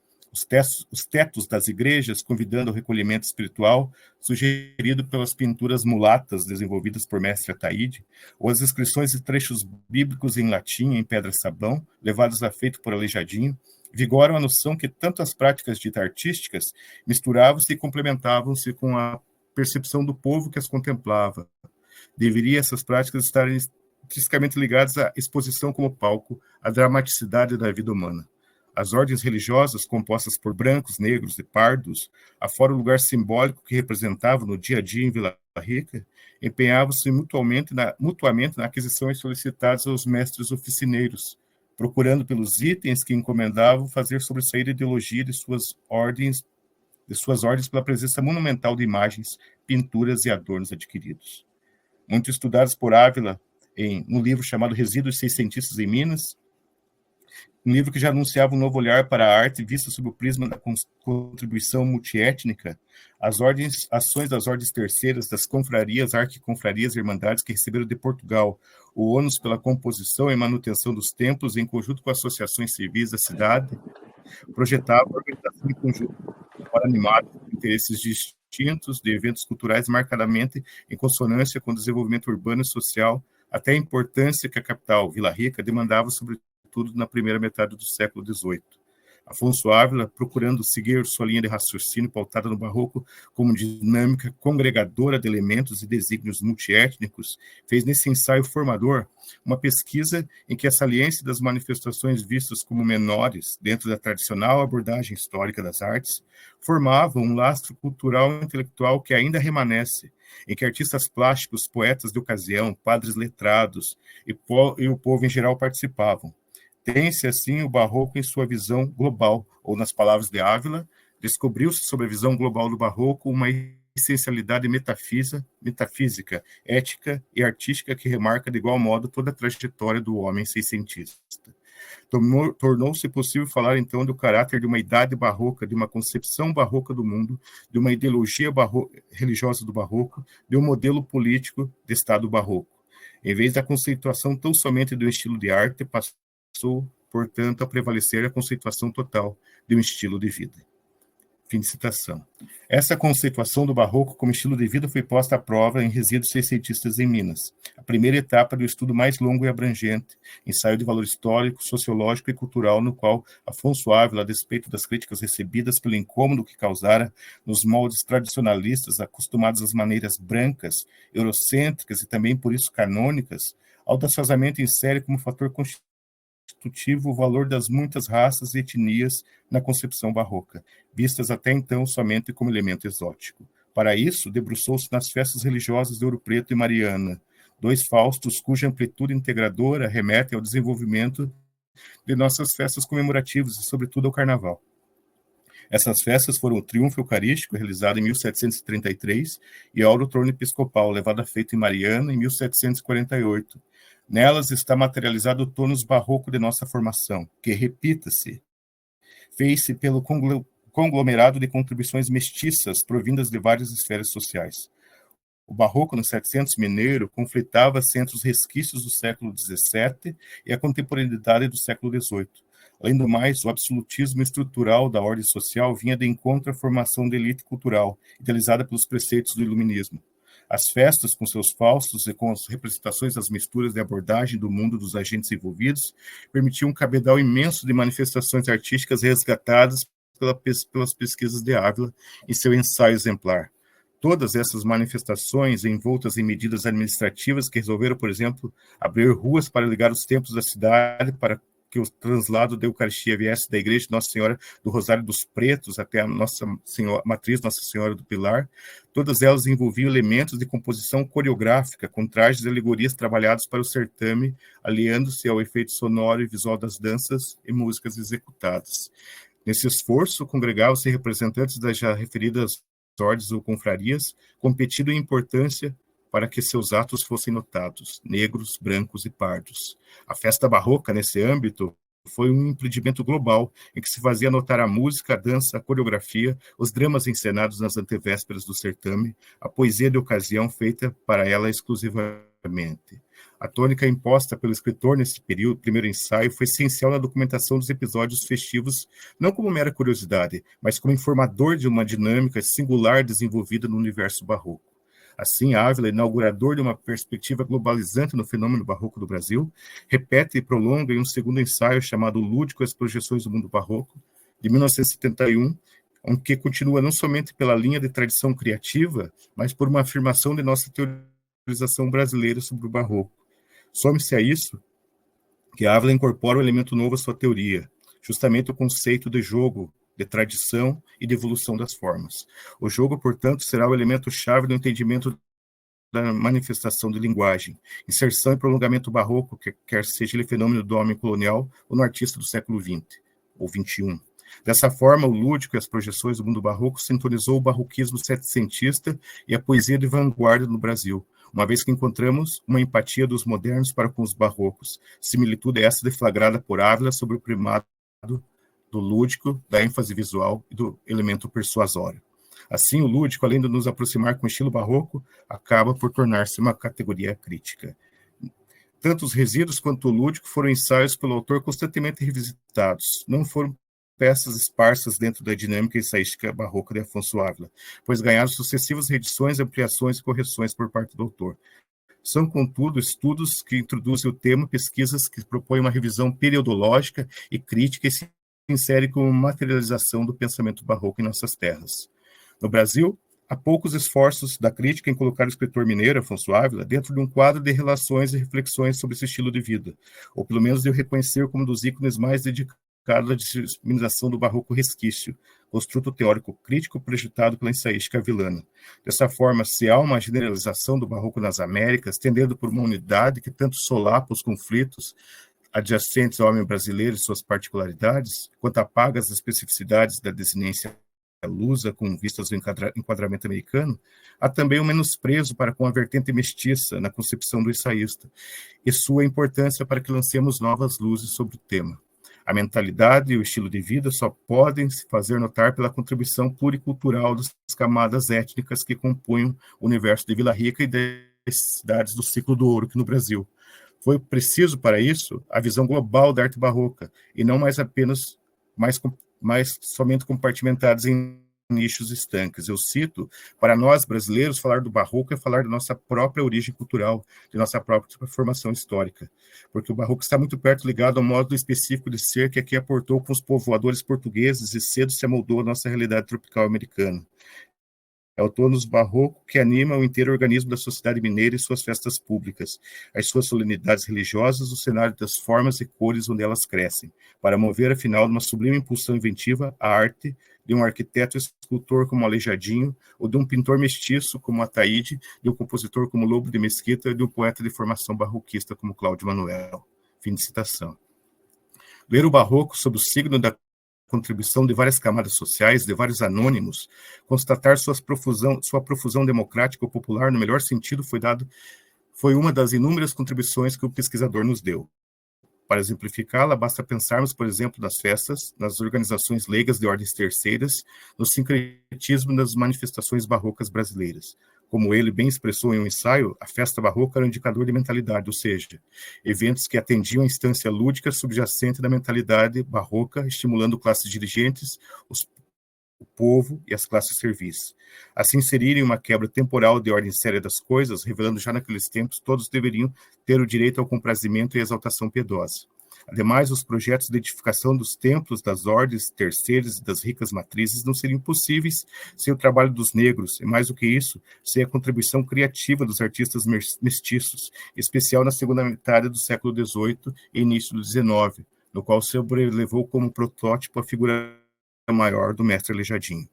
Os tetos das igrejas, convidando ao recolhimento espiritual, sugerido pelas pinturas mulatas desenvolvidas por mestre Ataíde, ou as inscrições de trechos bíblicos em latim em pedra-sabão, levados a feito por Aleijadinho, vigoram a noção que tanto as práticas ditas artísticas misturavam-se e complementavam-se com a percepção do povo que as contemplava. Deveriam essas práticas estarem intrinsecamente ligadas à exposição como palco, à dramaticidade da vida humana. As ordens religiosas, compostas por brancos, negros e pardos, afora o lugar simbólico que representavam no dia a dia em Vila Rica, empenhavam-se mutuamente na aquisição e solicitadas aos mestres oficineiros, procurando pelos itens que encomendavam fazer sobressair a ideologia de suas ordens pela presença monumental de imagens, pinturas e adornos adquiridos. Muito estudados por Ávila no livro chamado Resíduos Seiscentistas em Minas, um livro que já anunciava um novo olhar para a arte vista sob o prisma da contribuição multiétnica, ações das ordens terceiras, das confrarias, arquiconfrarias e irmandades que receberam de Portugal o ônus pela composição e manutenção dos templos, em conjunto com associações civis da cidade, projetavam a organização em conjunto, animada por interesses distintos de eventos culturais marcadamente em consonância com o desenvolvimento urbano e social, até a importância que a capital, Vila Rica, demandava, sobretudo na primeira metade do século XVIII. Afonso Ávila, procurando seguir sua linha de raciocínio pautada no barroco como dinâmica congregadora de elementos e desígnios multiétnicos, fez nesse ensaio formador uma pesquisa em que a saliência das manifestações vistas como menores dentro da tradicional abordagem histórica das artes formava um lastro cultural e intelectual que ainda remanesce, em que artistas plásticos, poetas de ocasião, padres letrados e o povo em geral participavam. Tem-se, assim, o barroco em sua visão global, ou, nas palavras de Ávila, descobriu-se sobre a visão global do barroco uma essencialidade metafísica, ética e artística que remarca de igual modo toda a trajetória do homem seiscentista. Tornou-se possível falar, então, do caráter de uma idade barroca, de uma concepção barroca do mundo, de uma ideologia religiosa do barroco, de um modelo político de Estado barroco. Em vez da conceituação tão somente do estilo de arte, passou, portanto, a prevalecer a conceituação total de um estilo de vida. Fim de citação. Essa conceituação do barroco como estilo de vida foi posta à prova em Resíduos Seiscentistas em Minas, a primeira etapa do estudo mais longo e abrangente, ensaio de valor histórico, sociológico e cultural, no qual Afonso Ávila, a despeito das críticas recebidas pelo incômodo que causara nos moldes tradicionalistas, acostumados às maneiras brancas, eurocêntricas e também, por isso, canônicas, audaciosamente insere como fator constitutivo o valor das muitas raças e etnias na concepção barroca, vistas até então somente como elemento exótico. Para isso, debruçou-se nas festas religiosas de Ouro Preto e Mariana, dois faustos cuja amplitude integradora remete ao desenvolvimento de nossas festas comemorativas e, sobretudo, ao Carnaval. Essas festas foram o Triunfo Eucarístico, realizado em 1733, e a Auro Trono Episcopal, levado a feito em Mariana, em 1748. Nelas está materializado o tônus barroco de nossa formação, que, repita-se, fez-se pelo conglomerado de contribuições mestiças provindas de várias esferas sociais. O barroco, no 700 mineiro, conflitava-se entre os resquícios do século XVII e a contemporaneidade do século XVIII. Além do mais, o absolutismo estrutural da ordem social vinha de encontro à formação de elite cultural, idealizada pelos preceitos do iluminismo. As festas, com seus faustos e com as representações das misturas de abordagem do mundo dos agentes envolvidos, permitiam um cabedal imenso de manifestações artísticas resgatadas pelas pesquisas de Ávila em seu ensaio exemplar. Todas essas manifestações, envoltas em medidas administrativas que resolveram, por exemplo, abrir ruas para ligar os templos da cidade para que o translado da Eucaristia viesse da igreja de Nossa Senhora do Rosário dos Pretos até a Nossa Senhora, matriz Nossa Senhora do Pilar, todas elas envolviam elementos de composição coreográfica, com trajes e alegorias trabalhados para o certame, aliando-se ao efeito sonoro e visual das danças e músicas executadas. Nesse esforço, congregavam-se representantes das já referidas ordens ou confrarias, competindo em importância para que seus atos fossem notados, negros, brancos e pardos. A festa barroca, nesse âmbito, foi um empreendimento global, em que se fazia notar a música, a dança, a coreografia, os dramas encenados nas antevésperas do certame, a poesia de ocasião feita para ela exclusivamente. A tônica imposta pelo escritor nesse período, primeiro ensaio, foi essencial na documentação dos episódios festivos, não como mera curiosidade, mas como informador de uma dinâmica singular desenvolvida no universo barroco. Assim, Ávila, inaugurador de uma perspectiva globalizante no fenômeno barroco do Brasil, repete e prolonga em um segundo ensaio chamado Lúdico e as Projeções do Mundo Barroco, de 1971, que continua não somente pela linha de tradição criativa, mas por uma afirmação de nossa teorização brasileira sobre o barroco. Some-se a isso que Ávila incorpora um elemento novo à sua teoria, justamente o conceito de jogo, de tradição e de evolução das formas. O jogo, portanto, será o elemento-chave do entendimento da manifestação de linguagem, inserção e prolongamento barroco, quer seja ele fenômeno do homem colonial ou no artista do século XX ou XXI. Dessa forma, o lúdico e as projeções do mundo barroco sintonizou o barroquismo setecentista e a poesia de vanguarda no Brasil, uma vez que encontramos uma empatia dos modernos para com os barrocos. Similitude essa deflagrada por Ávila sobre o primado do lúdico, da ênfase visual e do elemento persuasório. Assim, o lúdico, além de nos aproximar com o estilo barroco, acaba por tornar-se uma categoria crítica. Tanto os resíduos quanto o lúdico foram ensaios pelo autor constantemente revisitados, não foram peças esparsas dentro da dinâmica ensaística barroca de Afonso Ávila, pois ganharam sucessivas reedições, ampliações e correções por parte do autor. São, contudo, estudos que introduzem o tema, pesquisas que propõem uma revisão periodológica e crítica e insere como materialização do pensamento barroco em nossas terras. No Brasil, há poucos esforços da crítica em colocar o escritor mineiro, Afonso Ávila, dentro de um quadro de relações e reflexões sobre esse estilo de vida, ou pelo menos de o reconhecer como um dos ícones mais dedicados à disseminação do barroco resquício, construto teórico crítico projetado pela ensaística avilana. Dessa forma, se há uma generalização do barroco nas Américas, tendendo por uma unidade que tanto solapa os conflitos adjacentes ao homem brasileiro e suas particularidades, quanto apaga as especificidades da desinência lusa com vistas ao enquadramento americano, há também um menosprezo para com a vertente mestiça na concepção do ensaísta e sua importância para que lancemos novas luzes sobre o tema. A mentalidade e o estilo de vida só podem se fazer notar pela contribuição pluricultural das camadas étnicas que compunham o universo de Vila Rica e das cidades do ciclo do ouro aqui no Brasil. Foi preciso, para isso, a visão global da arte barroca, e não mais apenas mais somente compartimentados em nichos estanques. Eu cito, para nós brasileiros, falar do barroco é falar da nossa própria origem cultural, de nossa própria formação histórica, porque o barroco está muito perto ligado ao modo específico de ser que aqui aportou com os povoadores portugueses e cedo se amoldou à nossa realidade tropical americana. É o tônus barroco que anima o inteiro organismo da sociedade mineira e suas festas públicas, as suas solenidades religiosas, o cenário das formas e cores onde elas crescem, para mover, afinal, uma sublime impulsão inventiva, a arte de um arquiteto e escultor como Aleijadinho, ou de um pintor mestiço como Ataíde, de um compositor como Lobo de Mesquita, e de um poeta de formação barroquista como Cláudio Manuel. Fim de citação. Ler o barroco sob o signo da contribuição de várias camadas sociais, de vários anônimos, constatar sua profusão democrática ou popular, no melhor sentido, foi uma das inúmeras contribuições que o pesquisador nos deu. Para exemplificá-la, basta pensarmos, por exemplo, nas festas, nas organizações leigas de ordens terceiras, no sincretismo das manifestações barrocas brasileiras. Como ele bem expressou em um ensaio, a festa barroca era um indicador de mentalidade, ou seja, eventos que atendiam à instância lúdica subjacente da mentalidade barroca, estimulando classes dirigentes, o povo e as classes serviços. Assim, inserirem uma quebra temporal de ordem séria das coisas, revelando já naqueles tempos, todos deveriam ter o direito ao comprazimento e exaltação piedosa. Ademais, os projetos de edificação dos templos, das ordens terceiras e das ricas matrizes não seriam possíveis sem o trabalho dos negros, e mais do que isso, sem a contribuição criativa dos artistas mestiços, em especial na segunda metade do século XVIII e início do XIX, no qual sobrelevou como protótipo a figura maior do mestre Aleijadinho.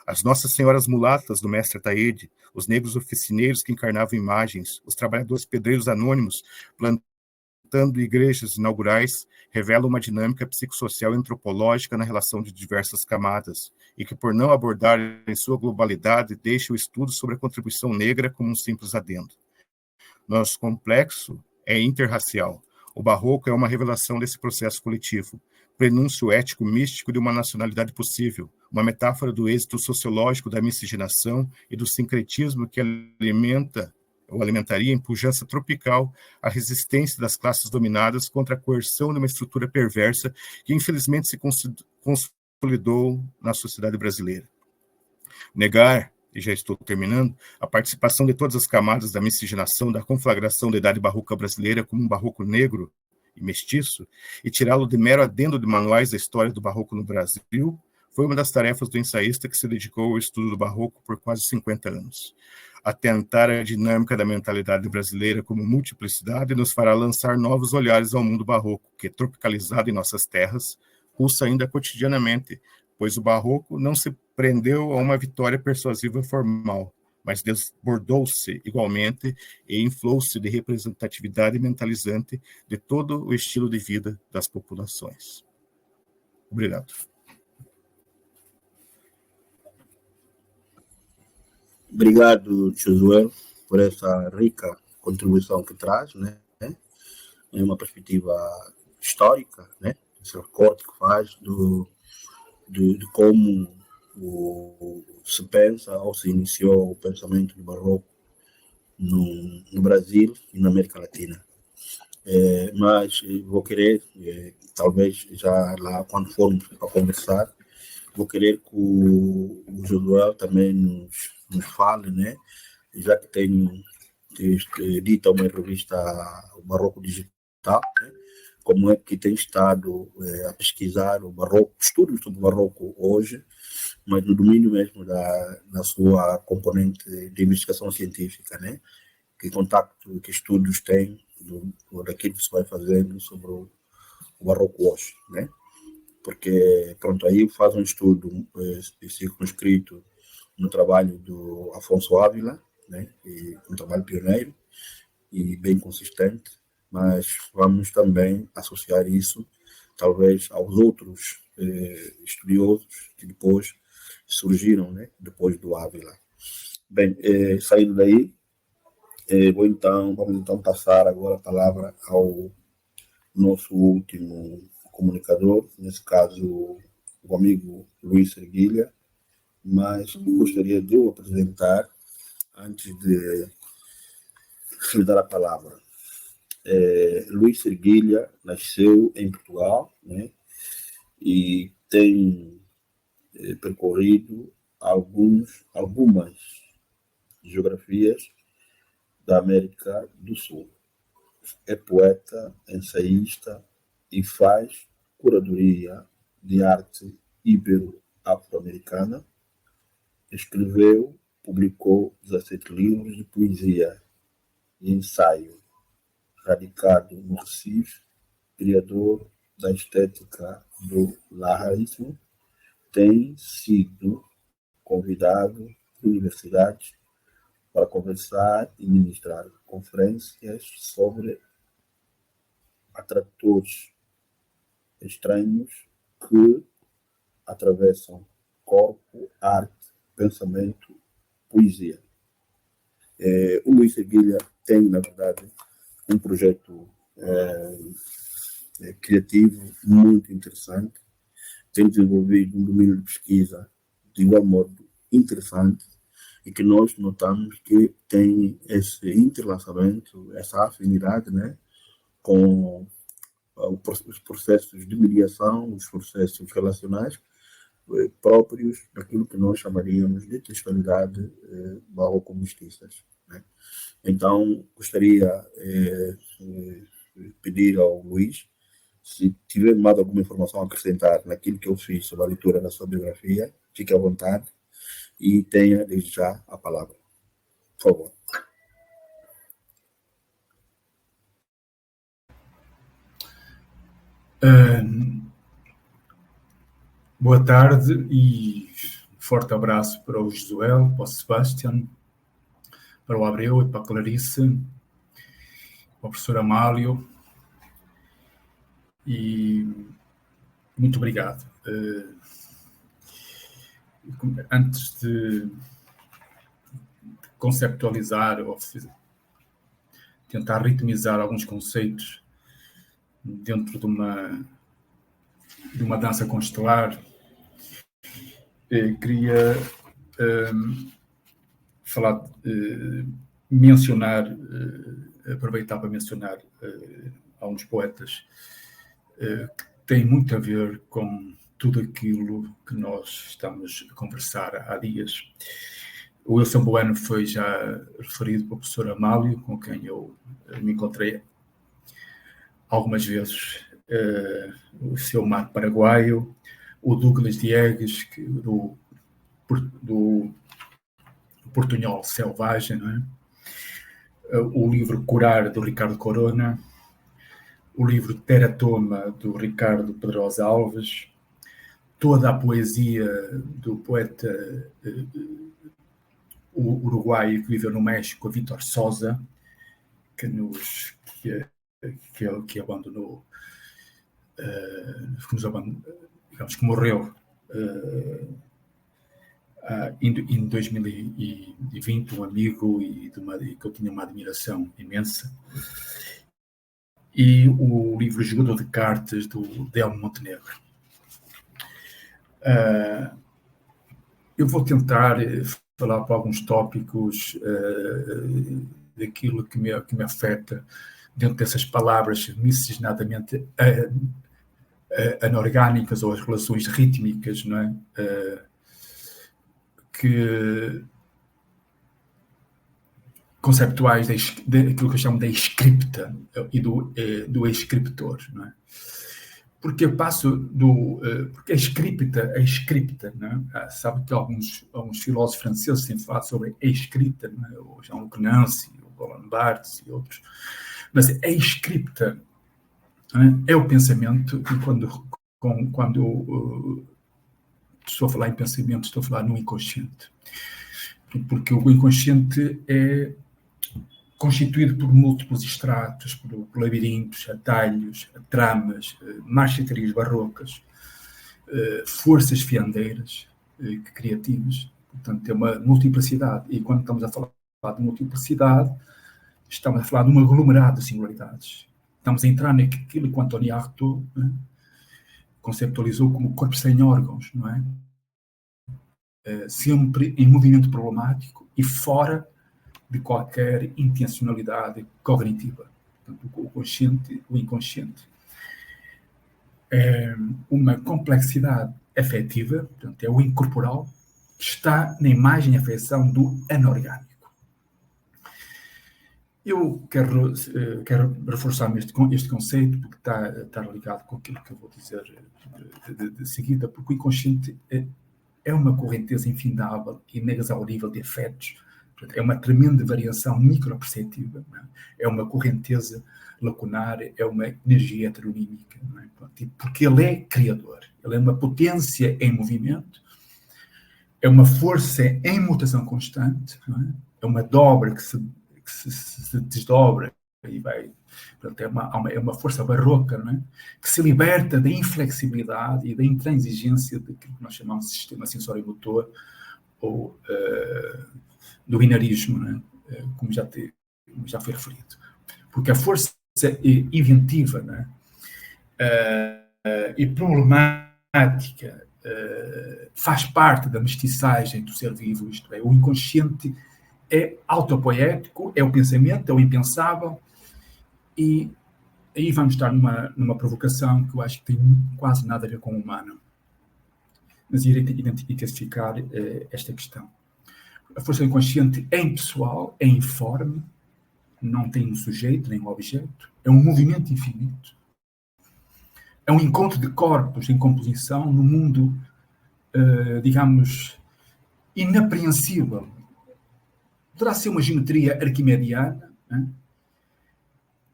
As Nossas Senhoras Mulatas do mestre Ataíde, os negros oficineiros que encarnavam imagens, os trabalhadores pedreiros anônimos plantando igrejas inaugurais, revelam uma dinâmica psicossocial e antropológica na relação de diversas camadas, e que, por não abordar em sua globalidade, deixa o estudo sobre a contribuição negra como um simples adendo. Nosso complexo é interracial. O barroco é uma revelação desse processo coletivo, prenúncio ético místico de uma nacionalidade possível, uma metáfora do êxito sociológico da miscigenação e do sincretismo que alimentaria a pujança tropical, a resistência das classes dominadas contra a coerção de uma estrutura perversa que infelizmente se consolidou na sociedade brasileira. Negar, e já estou terminando, a participação de todas as camadas da miscigenação, da conflagração da idade barroca brasileira como um barroco negro e mestiço, e tirá-lo de mero adendo de manuais da história do barroco no Brasil, foi uma das tarefas do ensaísta que se dedicou ao estudo do barroco por quase 50 anos. Atentar à dinâmica da mentalidade brasileira como multiplicidade nos fará lançar novos olhares ao mundo barroco, que, tropicalizado em nossas terras, pulsa ainda cotidianamente, pois o barroco não se prendeu a uma vitória persuasiva formal, mas desbordou-se igualmente e inflou-se de representatividade mentalizante de todo o estilo de vida das populações. Obrigado. Obrigado, Josué, por essa rica contribuição que traz, né? É uma perspectiva histórica, né? Esse recorte que faz de como se pensa ou se iniciou o pensamento do barroco no Brasil e na América Latina. Mas vou querer, talvez já lá quando formos a conversar, vou querer que o Josué também nos fale, né? Já que tem edita uma revista, o Barroco Digital, né? como é que tem estado a pesquisar o barroco, estudos sobre o barroco hoje, mas no domínio mesmo da sua componente de investigação científica, né? Que contacto, que estudos tem daquilo que se vai fazendo sobre o barroco hoje, né? Porque, pronto, aí faz um estudo circunscrito no trabalho do Afonso Ávila, né? E um trabalho pioneiro e bem consistente, mas vamos também associar isso, talvez, aos outros estudiosos que depois surgiram, né? Depois do Ávila. Bem, saindo daí, vamos então passar agora a palavra ao nosso último comunicador, nesse caso o amigo Luís Erguilha, mas gostaria de o apresentar antes de lhe dar a palavra. Luís Erguilha nasceu em Portugal, né, e tem percorrido algumas geografias da América do Sul. É poeta, ensaísta e faz curadoria de arte ibero-afro-americana. Escreveu, publicou 17 livros de poesia e ensaio. Radicado no Recife, criador da estética do larraísmo, tem sido convidado por universidades para conversar e ministrar conferências sobre atratores estranhos que atravessam corpo, arte, pensamento, poesia. O Luís Erguilha tem, na verdade, um projeto criativo muito interessante, tem desenvolvido um domínio de pesquisa de igual modo interessante e que nós notamos que tem esse interlaçamento, essa afinidade, né, com os processos de mediação, os processos relacionais próprios daquilo que nós chamaríamos de textualidade barroco-mestiças, né? Então, gostaria de pedir ao Luís, se tiver mais alguma informação a acrescentar naquilo que eu fiz sobre a leitura da sua biografia, fique à vontade e tenha desde já a palavra. Por favor. Boa tarde e forte abraço para o Josuel, para o Sebastião, para o Abreu e para a Clarice, para o professor Amálio, e muito obrigado. Antes de conceptualizar ou tentar ritmizar alguns conceitos dentro de uma dança constelar, queria aproveitar para mencionar alguns poetas que têm muito a ver com tudo aquilo que nós estamos a conversar há dias. O Wilson Bueno foi já referido pelo professor Amálio, com quem eu me encontrei algumas vezes, o seu Mar Paraguaio, o Douglas Diegues, do Portunhol Selvagem, não é? O livro Curar, do Ricardo Corona, o livro Teratoma, do Ricardo Pedrosa Alves, toda a poesia do poeta uruguaio que viveu no México, Vítor Sosa, que abandonou, digamos que morreu em 2020, um amigo e que eu tinha uma admiração imensa, e o livro Jogador de Cartas, do Delmo Montenegro. Eu vou tentar falar para alguns tópicos daquilo que me afeta dentro dessas palavras miscigenadamente anorgânicas, ou as relações rítmicas, não é? Que conceptuais daquilo que eu chamo da escripta e do escriptor, não é? Porque eu passo porque a escripta, não é? Sabe que alguns filósofos franceses têm falado sobre a escrita, não é? O Jean-Luc Nancy, o Roland Barthes e outros. Mas a escripta, não é o pensamento, e quando estou a falar em pensamento, estou a falar no inconsciente. Porque o inconsciente é constituído por múltiplos estratos, por labirintos, atalhos, tramas, marchetarias barrocas, forças fiandeiras, criativas. Portanto, é uma multiplicidade. E quando estamos a falar de multiplicidade, estamos a falar de um aglomerado de singularidades. Estamos a entrar naquilo que o António Artaud conceptualizou como corpo sem órgãos, não é? Sempre em movimento problemático e fora de qualquer intencionalidade cognitiva. Portanto, o inconsciente é uma complexidade afetiva, portanto, é o incorporal, que está na imagem e afeição do anorgânico. Eu quero reforçar este conceito, porque está ligado com aquilo que eu vou dizer de seguida, porque o inconsciente é uma correnteza infindável e inexaurível de afetos. É uma tremenda variação microperceptiva, é uma correnteza lacunar, é uma energia heteronímica, porque ele é criador, ele é uma potência em movimento, é uma força em mutação constante, é uma dobra que se desdobra e vai. Portanto, é uma força barroca, que se liberta da inflexibilidade e da intransigência daquilo que nós chamamos de sistema sensório-motor ou do binarismo, como já foi referido. Porque a força inventiva e problemática faz parte da mestiçagem do ser vivo, isto é, o inconsciente é autopoético, é o pensamento, é o impensável, e aí vamos estar numa provocação que eu acho que tem quase nada a ver com o humano. Mas irei identificar esta questão. A força inconsciente é impessoal, é informe, não tem um sujeito nem um objeto, é um movimento infinito. É um encontro de corpos em composição no mundo, digamos, inapreensível. Poderá ser uma geometria arquimediana,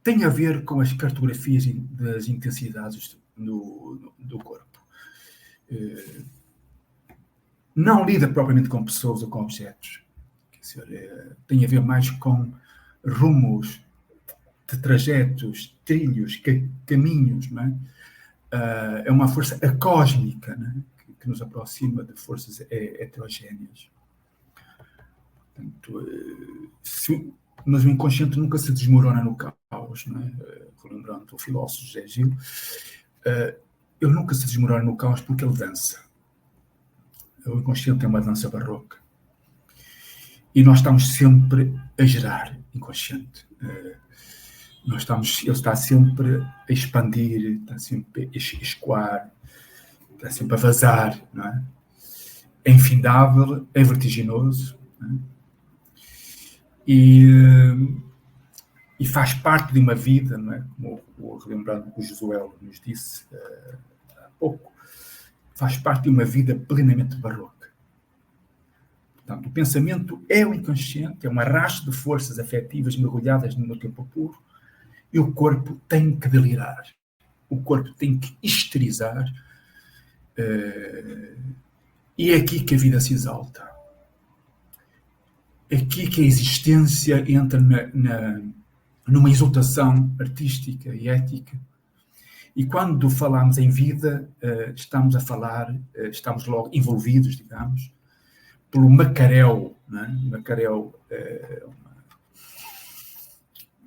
tem a ver com as cartografias das intensidades do corpo. Não lida propriamente com pessoas ou com objetos. Quer dizer, tem a ver mais com rumos, de trajetos, trilhos, caminhos. Não é? É uma força acósmica, que nos aproxima de forças heterogéneas. Portanto, mas o inconsciente nunca se desmorona no caos. Não é? Lembrando o filósofo José Gil, ele nunca se desmorona no caos porque ele dança. O inconsciente é uma dança barroca. E nós estamos sempre a gerar inconsciente. Ele está sempre a expandir, está sempre a escoar, está sempre a vazar. Não é? É infindável, é vertiginoso. Não é? E faz parte de uma vida, não é? Como lembrando que o Josué nos disse há pouco, faz parte de uma vida plenamente barroca. Portanto, o pensamento é o inconsciente, é um arrasto de forças afetivas mergulhadas no tempo puro, e o corpo tem que delirar. O corpo tem que histerizar, e é aqui que a vida se exalta. É aqui que a existência entra numa exaltação artística e ética. E quando falamos em vida, estamos logo envolvidos, digamos, pelo macaréu. Né? Macaréu é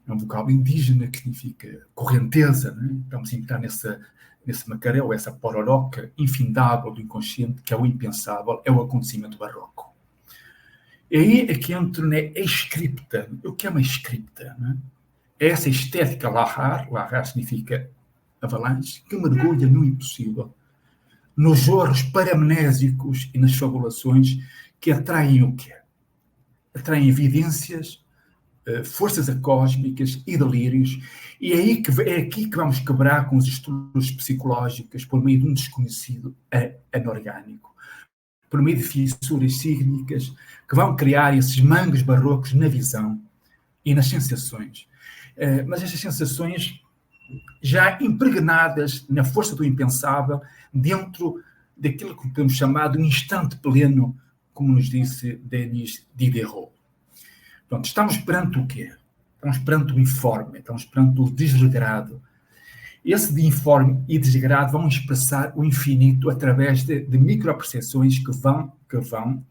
um vocábulo indígena que significa correnteza. Né? Estamos a entrar nesse macaréu, essa pororoca infindável do inconsciente, que é o impensável, é o acontecimento barroco. E aí é que entra na escripta. O que é uma escripta? Né? É essa estética lahar significa avalanche, que mergulha no impossível, nos jorros paramnésicos e nas fabulações que atraem o quê? Atraem evidências forças cósmicas e delírios, e é aqui que vamos quebrar com os estudos psicológicos por meio de um desconhecido anorgânico, por meio de fissuras sígnicas que vão criar esses mangos barrocos na visão e nas sensações. Mas estas sensações já impregnadas na força do impensável, dentro daquilo que podemos chamar de um instante pleno, como nos disse Denis Diderot. Pronto, estamos perante o quê? Estamos perante o informe, estamos perante o desregrado. Esse de informe e desregrado vão expressar o infinito através de micropercepções que vão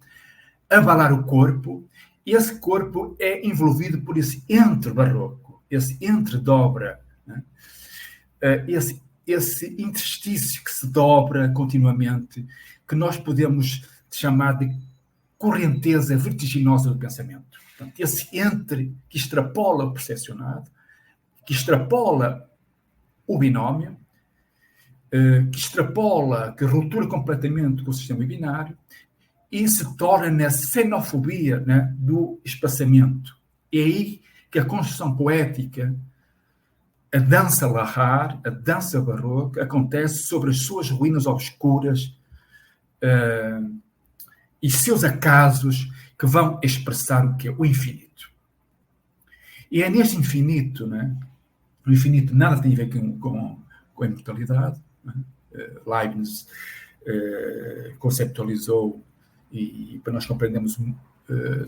abalar o corpo. Esse corpo é envolvido por esse entre barroco, esse entre dobra, né? Esse interstício que se dobra continuamente, que nós podemos chamar de correnteza vertiginosa do pensamento. Portanto, esse entre que extrapola o percepcionado, que extrapola o binómio, que extrapola, que ruptura completamente com o sistema binário e se torna na xenofobia, né, do espaçamento. É aí que a construção poética, a dança lahar, a dança barroca, acontece sobre as suas ruínas obscuras e seus acasos que vão expressar o que é o infinito. E é neste infinito, né? O infinito nada tem a ver com a imortalidade. Né? Leibniz conceptualizou, e para nós compreendermos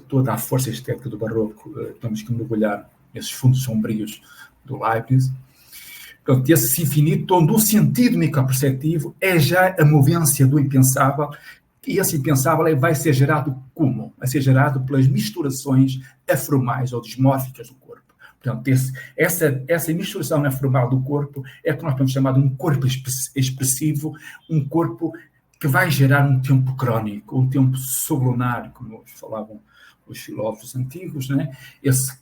toda a força estética do barroco, temos que mergulhar nesses fundos sombrios do Leibniz. Portanto, esse infinito, onde o sentido microperceptivo é já a movência do impensável, e esse impensável vai ser gerado como? Vai ser gerado pelas misturações aformais ou dismórficas do corpo. Portanto, essa misturação aformal do corpo é o que nós podemos chamar de um corpo expressivo, um corpo que vai gerar um tempo crónico, um tempo sublunar, como falavam os filósofos antigos, né? Esse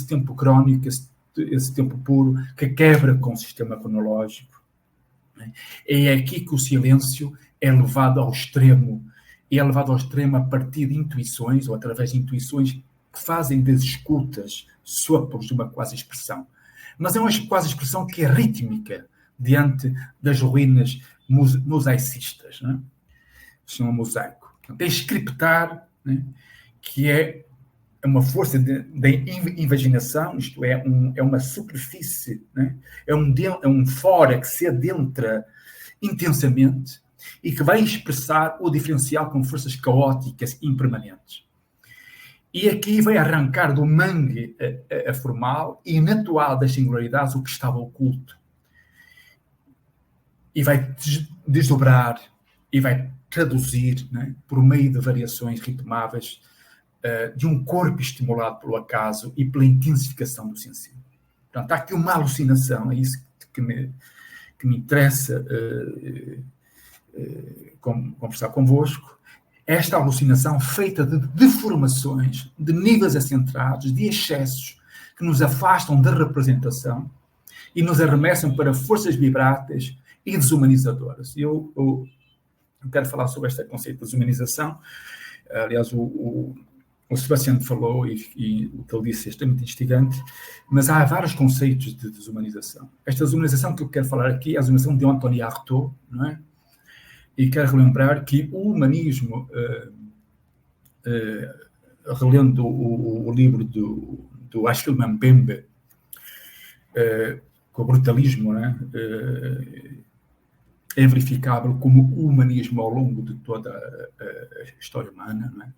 tempo crónico, esse tempo puro, que quebra com o sistema cronológico. Né? É aqui que o silêncio é levado ao extremo, e é levado ao extremo a partir de intuições, ou através de intuições que fazem das escutas sopros de uma quase-expressão. Mas é uma quase-expressão que é rítmica diante das ruínas mosaicistas, né? Se chama mosaico. É scriptar, né? Que é uma força da invaginação, isto é, uma superfície, né? É um fora que se adentra intensamente e que vai expressar o diferencial com forças caóticas impermanentes. E aqui vai arrancar do mangue formal e natural das singularidades o que estava oculto. E vai desdobrar e vai traduzir, né, por meio de variações ritmáveis de um corpo estimulado pelo acaso e pela intensificação do sensível. Portanto, há aqui uma alucinação, é isso que me interessa conversar convosco. Esta alucinação feita de deformações, de níveis acentrados, de excessos que nos afastam da representação e nos arremessam para forças vibráteis e desumanizadoras. Eu quero falar sobre este conceito de desumanização. Aliás, o Sebastião falou e o que ele disse é extremamente instigante, mas há vários conceitos de desumanização. Esta desumanização que eu quero falar aqui é a desumanização de Anthony Artaud, não é? E quero relembrar que o humanismo, relendo o livro do Achille Mbembe, com o brutalismo, né, é verificável como o humanismo, ao longo de toda a história humana, né,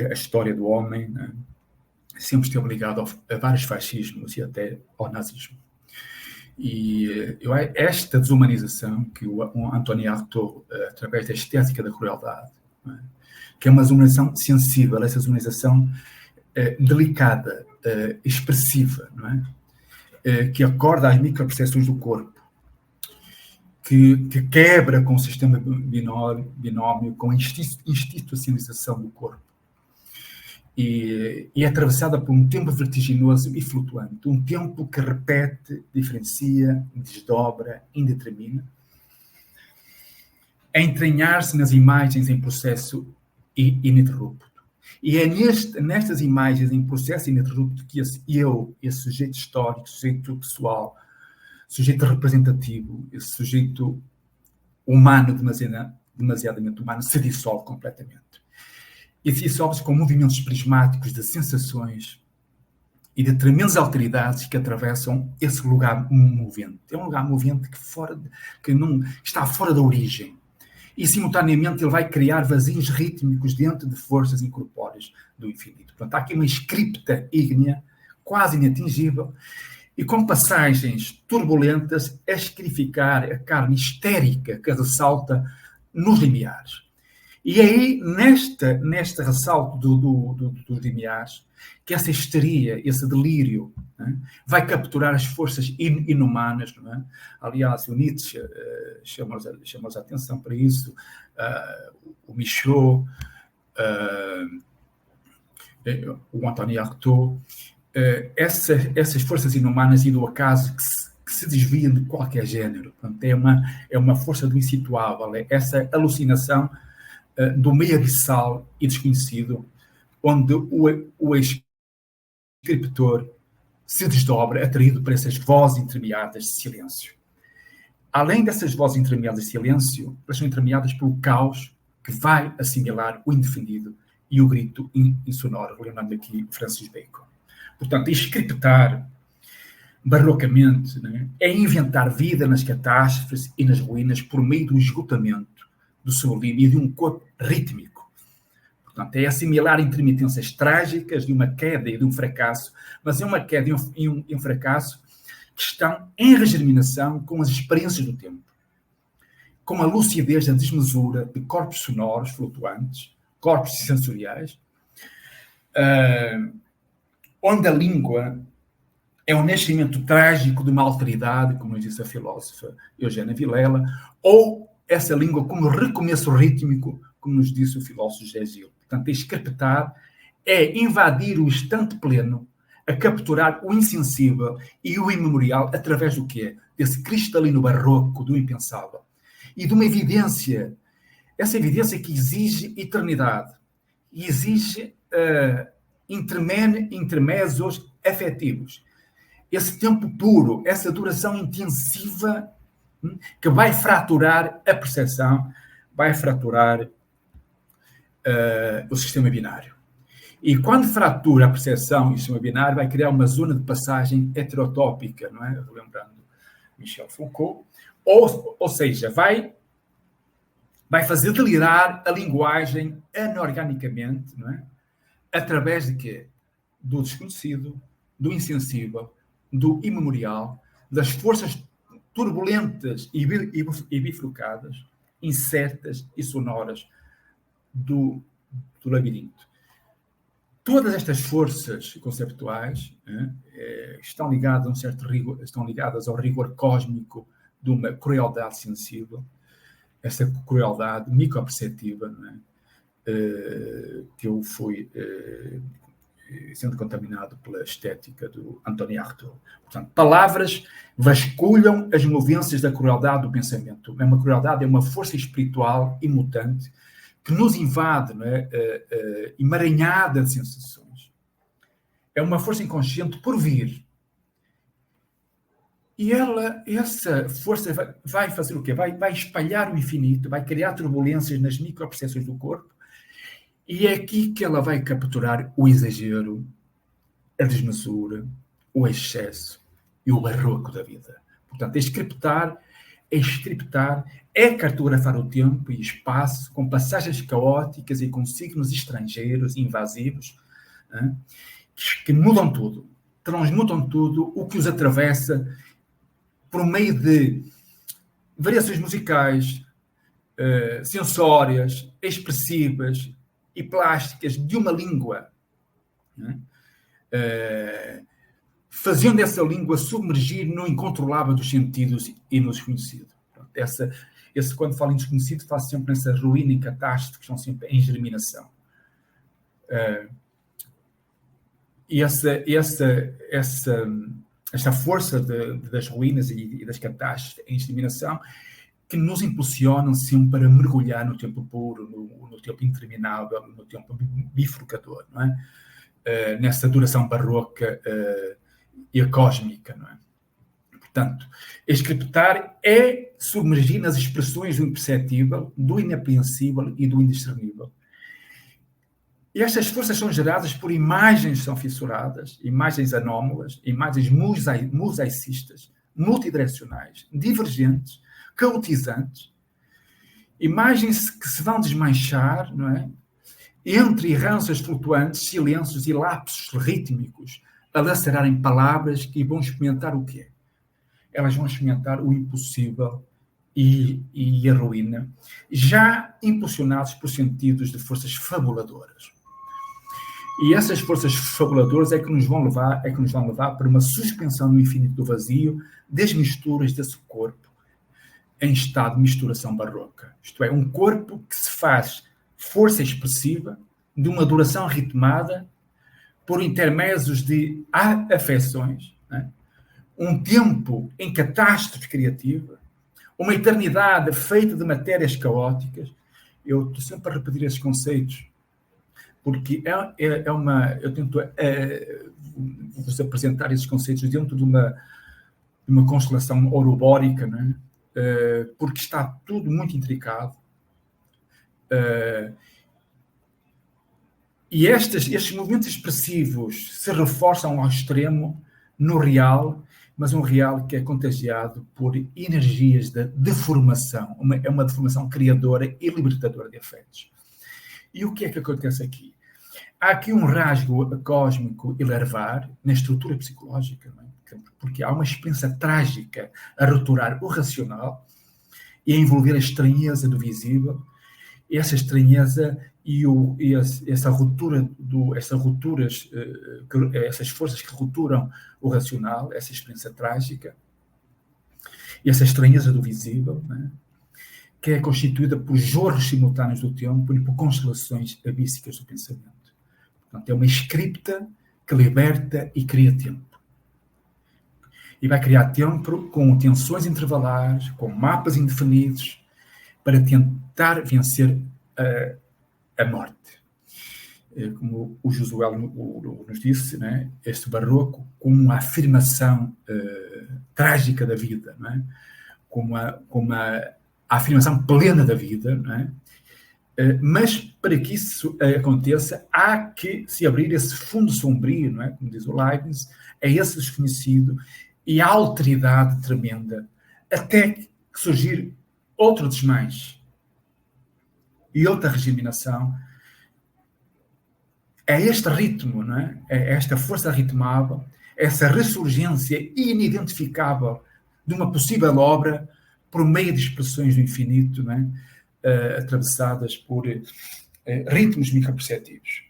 a história do homem, né, sempre esteve ligado a vários fascismos e até ao nazismo. E esta desumanização que o Anthony Artaud, através da estética da crueldade, né, que é uma desumanização sensível, essa desumanização delicada, expressiva, não é? Que acorda às micropercepções do corpo, que quebra com o sistema binómio, com a institucionalização do corpo. E é atravessada por um tempo vertiginoso e flutuante, um tempo que repete, diferencia, desdobra, indetermina, a entranhar-se nas imagens em processo ininterrupto. E é nestas imagens em processo ininterrupto que esse sujeito histórico, sujeito pessoal, sujeito representativo, esse sujeito humano, demasiadamente humano, se dissolve completamente. E se dissolve com movimentos prismáticos de sensações e de tremendas alteridades que atravessam esse lugar movente. É um lugar movente que está fora da origem. E, simultaneamente, ele vai criar vazios rítmicos dentro de forças incorpóreas do infinito. Portanto, há aqui uma scripta ígnea, quase inatingível, e com passagens turbulentas a escrificar a carne histérica que ressalta nos limiares. E aí, neste ressalto dos limiares, que essa histeria, esse delírio, né, vai capturar as forças inumanas. Não é? Aliás, o Nietzsche chama-nos a atenção para isso, o Michaud, o Antoine Artaud, essas forças inumanas e do acaso que se desviam de qualquer género. Portanto, é uma força do insituável, é essa alucinação do meio abissal e desconhecido, onde o escritor se desdobra, atraído por essas vozes entremeadas de silêncio. Além dessas vozes entremeadas de silêncio, elas são entremeadas pelo caos que vai assimilar o indefinido e o grito insonoro, lembrando aqui Francis Bacon. Portanto, scriptar barrocamente, né, é inventar vida nas catástrofes e nas ruínas por meio do esgotamento do sublime e de um corpo rítmico. Portanto, é assimilar intermitências trágicas de uma queda e de um fracasso, mas é uma queda e um fracasso que estão em regerminação com as experiências do tempo, com a lucidez da desmesura de corpos sonoros flutuantes, corpos sensoriais, onde a língua é o nascimento trágico de uma alteridade, como nos disse a filósofa Eugênia Vilela, ou essa língua como recomeço rítmico, como nos disse o filósofo José Gil. Portanto, escriptar é invadir o instante pleno, a capturar o insensível e o imemorial através do quê? Desse cristalino barroco do impensável. E de uma evidência, essa evidência que exige eternidade, e exige intermédios afetivos. Esse tempo puro, essa duração intensiva que vai fraturar a percepção, vai fraturar o sistema binário. E quando fratura a percepção e o sistema binário, vai criar uma zona de passagem heterotópica, não é? Lembrando Michel Foucault. Ou seja, vai fazer delirar a linguagem anorganicamente, não é? Através de quê? Do desconhecido, do insensível, do imemorial, das forças turbulentas e bifurcadas, incertas e sonoras do labirinto. Todas estas forças conceptuais estão ligadas a um certo rigor, estão ligadas ao rigor cósmico de uma crueldade sensível, essa crueldade microperceptiva, que eu fui sendo contaminado pela estética do Antoine Artaud. Portanto, palavras vasculham as movências da crueldade do pensamento. Uma crueldade é uma força espiritual e mutante que nos invade, emaranhada de sensações. É uma força inconsciente por vir. E essa força vai fazer o quê? Vai espalhar o infinito, vai criar turbulências nas micropercepções do corpo, e é aqui que ela vai capturar o exagero, a desmesura, o excesso e o barroco da vida. Portanto, escriptar é cartografar o tempo e espaço com passagens caóticas e com signos estrangeiros, invasivos, que mudam tudo, transmutam tudo o que os atravessa por meio de variações musicais, sensórias, expressivas e plásticas de uma língua, fazendo essa língua submergir no incontrolável dos sentidos e no desconhecido. Quando falo em desconhecido, faço sempre nessa ruína e catástrofe que estão sempre em germinação. E essa força das ruínas e das catástrofes em germinação que nos impulsionam sempre para mergulhar no tempo puro, no tempo interminável, no tempo bifurcador, não é? Nessa duração barroca e a cósmica, não é? Portanto, escriptar é submergir nas expressões do imperceptível, do inapreensível e do indiscernível. E estas forças são geradas por imagens que são fissuradas, imagens anómalas, imagens mosaicistas, multidirecionais, divergentes, caotizantes, imagens que se vão desmanchar, não é? Entre errâncias flutuantes, silêncios e lapsos rítmicos, a lacerarem palavras que vão experimentar o quê? Elas vão experimentar o impossível e a ruína, já impulsionados por sentidos de forças fabuladoras. E essas forças fabuladoras é que nos vão levar para uma suspensão no infinito do vazio, das misturas desse corpo em estado de misturação barroca. Isto é, um corpo que se faz força expressiva, de uma duração ritmada, por intermédios de afecções, né? Um tempo em catástrofe criativa, uma eternidade feita de matérias caóticas. Eu estou sempre a repetir esses conceitos, porque eu tento vos apresentar esses conceitos dentro de uma constelação ourobórica, né? Porque está tudo muito intricado. E estes movimentos expressivos se reforçam ao extremo no real, mas um real que é contagiado por energias de deformação. É uma deformação criadora e libertadora de afetos. E o que é que acontece aqui? Há aqui um rasgo cósmico elevar na estrutura psicológica, não é? Porque há uma experiência trágica a rupturar o racional e a envolver a estranheza do visível. E essa estranheza essas forças que rupturam o racional, essa experiência trágica, e essa estranheza do visível, né? Que é constituída por jorros simultâneos do tempo e por constelações abíssicas do pensamento. Portanto, é uma scripta que liberta e cria tempo. E vai criar tempo com tensões intervalares, com mapas indefinidos, para tentar vencer a morte. Como o Josué nos disse, né? Este barroco como uma afirmação trágica da vida, né? como a afirmação plena da vida, né? Mas para que isso aconteça, há que se abrir esse fundo sombrio, não é? Como diz o Leibniz, é esse desconhecido e a alteridade tremenda, até que surgir outro desmanche e outra regiminação. É este ritmo, não é? É esta força ritmável, essa ressurgência inidentificável de uma possível obra por meio de expressões do infinito, não é? Atravessadas por ritmos microperceptivos.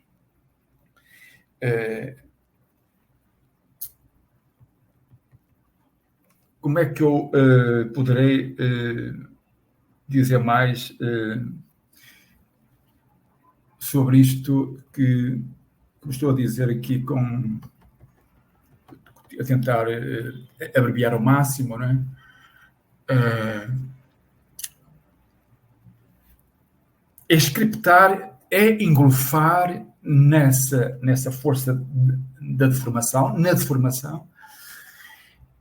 Como é que eu poderei dizer mais sobre isto que estou a dizer aqui a tentar abreviar ao máximo, não é? Scriptar é engolfar nessa força da deformação, na deformação,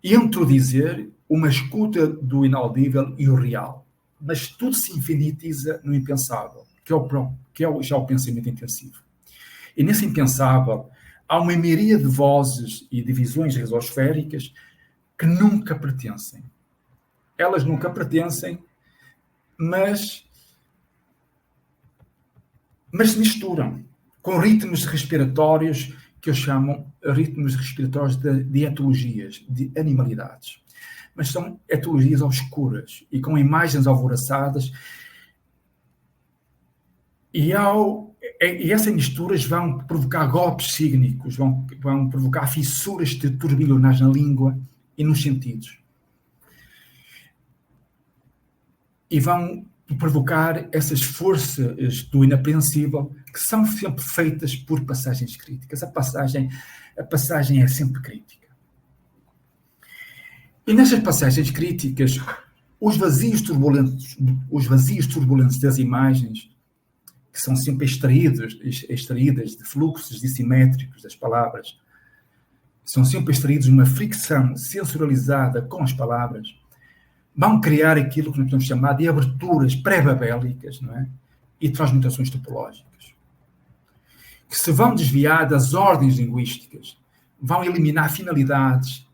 e introduzer uma escuta do inaudível e o real. Mas tudo se infinitiza no impensável, que é já o pensamento intensivo. E nesse impensável há uma miríade de vozes e de visões risosféricas que nunca pertencem. Elas nunca pertencem, mas se misturam com ritmos respiratórios que eu chamo ritmos respiratórios de etologias, de animalidades. Mas são etologias obscuras e com imagens alvoroçadas. E essas misturas vão provocar golpes sígnicos, vão provocar fissuras de turbilhonais na língua e nos sentidos. E vão provocar essas forças do inapreensível que são sempre feitas por passagens críticas. A passagem é sempre crítica. E nessas passagens críticas, os vazios turbulentos das imagens, que são sempre extraídas de fluxos dissimétricos das palavras, são sempre extraídos de uma fricção sensorializada com as palavras, vão criar aquilo que nós podemos chamar de aberturas pré-babélicas, não é? E transmutações topológicas, que se vão desviar das ordens linguísticas, vão eliminar finalidades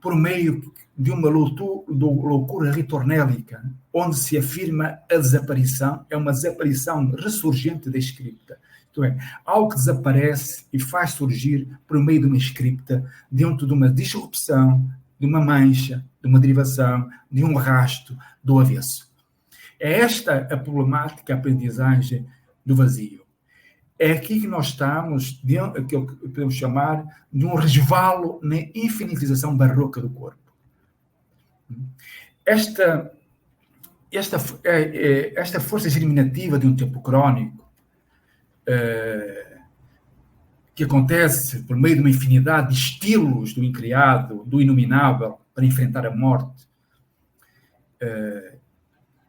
por meio de uma loucura ritornélica, onde se afirma a desaparição, é uma desaparição ressurgente da escrita. Isto é, algo que desaparece e faz surgir por meio de uma escrita, dentro de uma disrupção, de uma mancha, de uma derivação, de um rasto do avesso. É esta a problemática, a aprendizagem do vazio. É aqui que nós estamos, aquilo que podemos chamar de um resvalo na infinitização barroca do corpo. Esta força germinativa de um tempo crónico, que acontece por meio de uma infinidade de estilos do incriado, do inominável, para enfrentar a morte,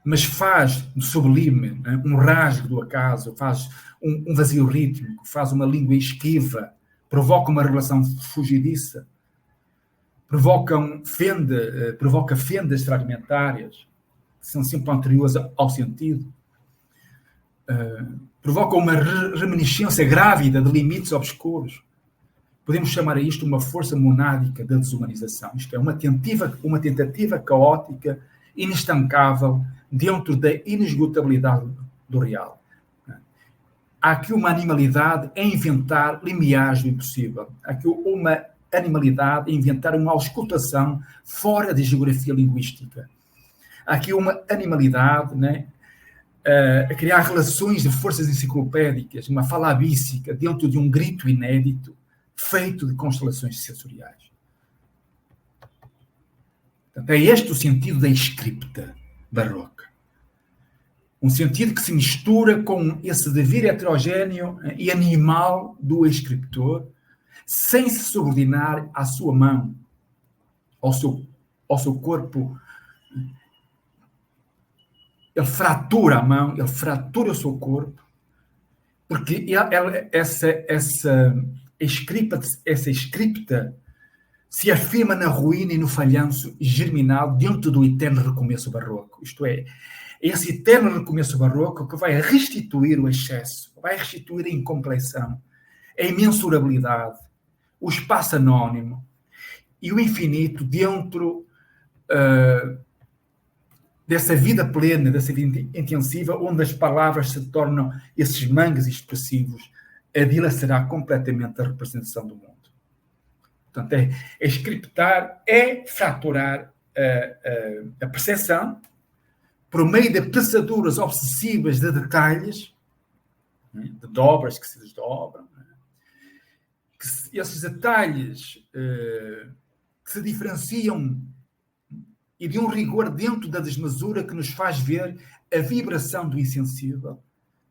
mas faz do sublime, né, um rasgo do acaso, faz um vazio rítmico, faz uma língua esquiva, provoca uma relação fugidiça, provoca fendas fragmentárias, que são sempre anteriores ao sentido, provoca uma reminiscência grávida de limites obscuros. Podemos chamar a isto uma força monádica da desumanização. Isto é, uma tentativa caótica, inestancável, dentro da inesgotabilidade do real. Há aqui uma animalidade a inventar limiares do impossível. Há aqui uma animalidade a inventar uma auscultação fora da geografia linguística. Há aqui uma animalidade, né, a criar relações de forças enciclopédicas, uma fala abíssica dentro de um grito inédito, feito de constelações sensoriais. Portanto, é este o sentido da escripta barroca. Um sentido que se mistura com esse devir heterogéneo e animal do escritor, sem se subordinar à sua mão, ao seu corpo. Ele fratura a mão, ele fratura o seu corpo, porque essa escripta se afirma na ruína e no falhanço germinal dentro do eterno recomeço barroco. Isto é, esse eterno recomeço barroco que vai restituir o excesso, vai restituir a incompleição, a imensurabilidade, o espaço anónimo e o infinito dentro dessa vida plena, dessa vida intensiva, onde as palavras se tornam esses mangues expressivos, a dilacerar completamente a representação do mundo. Portanto, escriptar é fraturar a percepção por meio de pesaduras obsessivas de detalhes, de dobras que se desdobram, que esses detalhes que se diferenciam e de um rigor dentro da desmesura que nos faz ver a vibração do insensível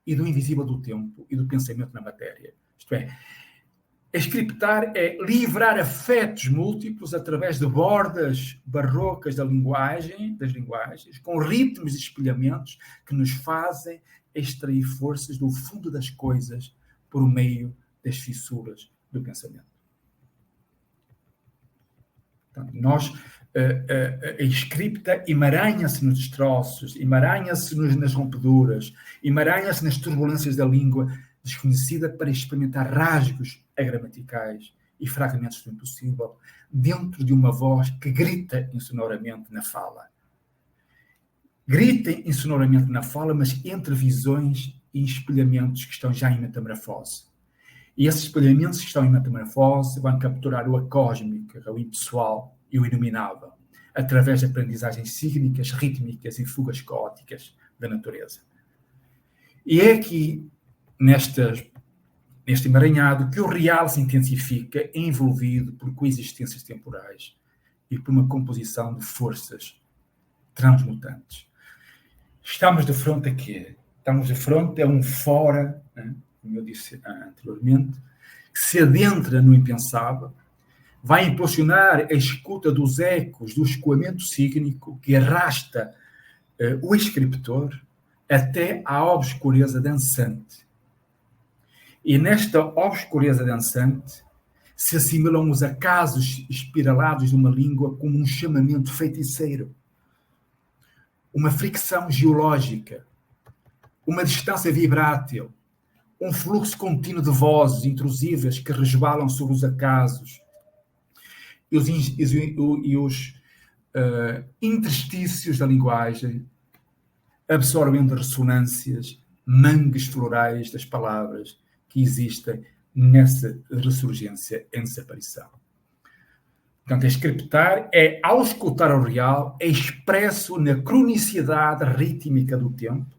e do invisível do tempo e do pensamento na matéria. Isto é, escriptar é livrar afetos múltiplos através de bordas barrocas das linguagens, com ritmos e espelhamentos que nos fazem extrair forças do fundo das coisas por meio das fissuras do pensamento. Portanto, a escripta emaranha-se nos destroços, emaranha-se nas rompeduras, emaranha-se nas turbulências da língua desconhecida para experimentar rasgos agramaticais e fragmentos do impossível dentro de uma voz que grita insonoramente na fala. Grita insonoramente na fala, mas entre visões e espelhamentos que estão já em metamorfose. E esses espelhamentos que estão em metamorfose vão capturar o acósmico, o impessoal e o inominável, através de aprendizagens sígnicas, rítmicas e fugas caóticas da natureza. E é aqui, neste emaranhado, que o real se intensifica, envolvido por coexistências temporais e por uma composição de forças transmutantes. Estamos de frente a quê? Estamos de frente a um fora, né, como eu disse anteriormente, que se adentra no impensável, vai impulsionar a escuta dos ecos do escoamento sígnico que arrasta o escritor até à obscureza dançante. E nesta obscureza dançante se assimilam os acasos espiralados de uma língua como um chamamento feiticeiro, uma fricção geológica, uma distância vibrátil, um fluxo contínuo de vozes intrusivas que resvalam sobre os acasos e os interstícios da linguagem, absorvendo ressonâncias, mangues florais das palavras que existem nessa ressurgência em desaparição. Portanto, scriptar é, ao escutar o real, é expresso na cronicidade rítmica do tempo,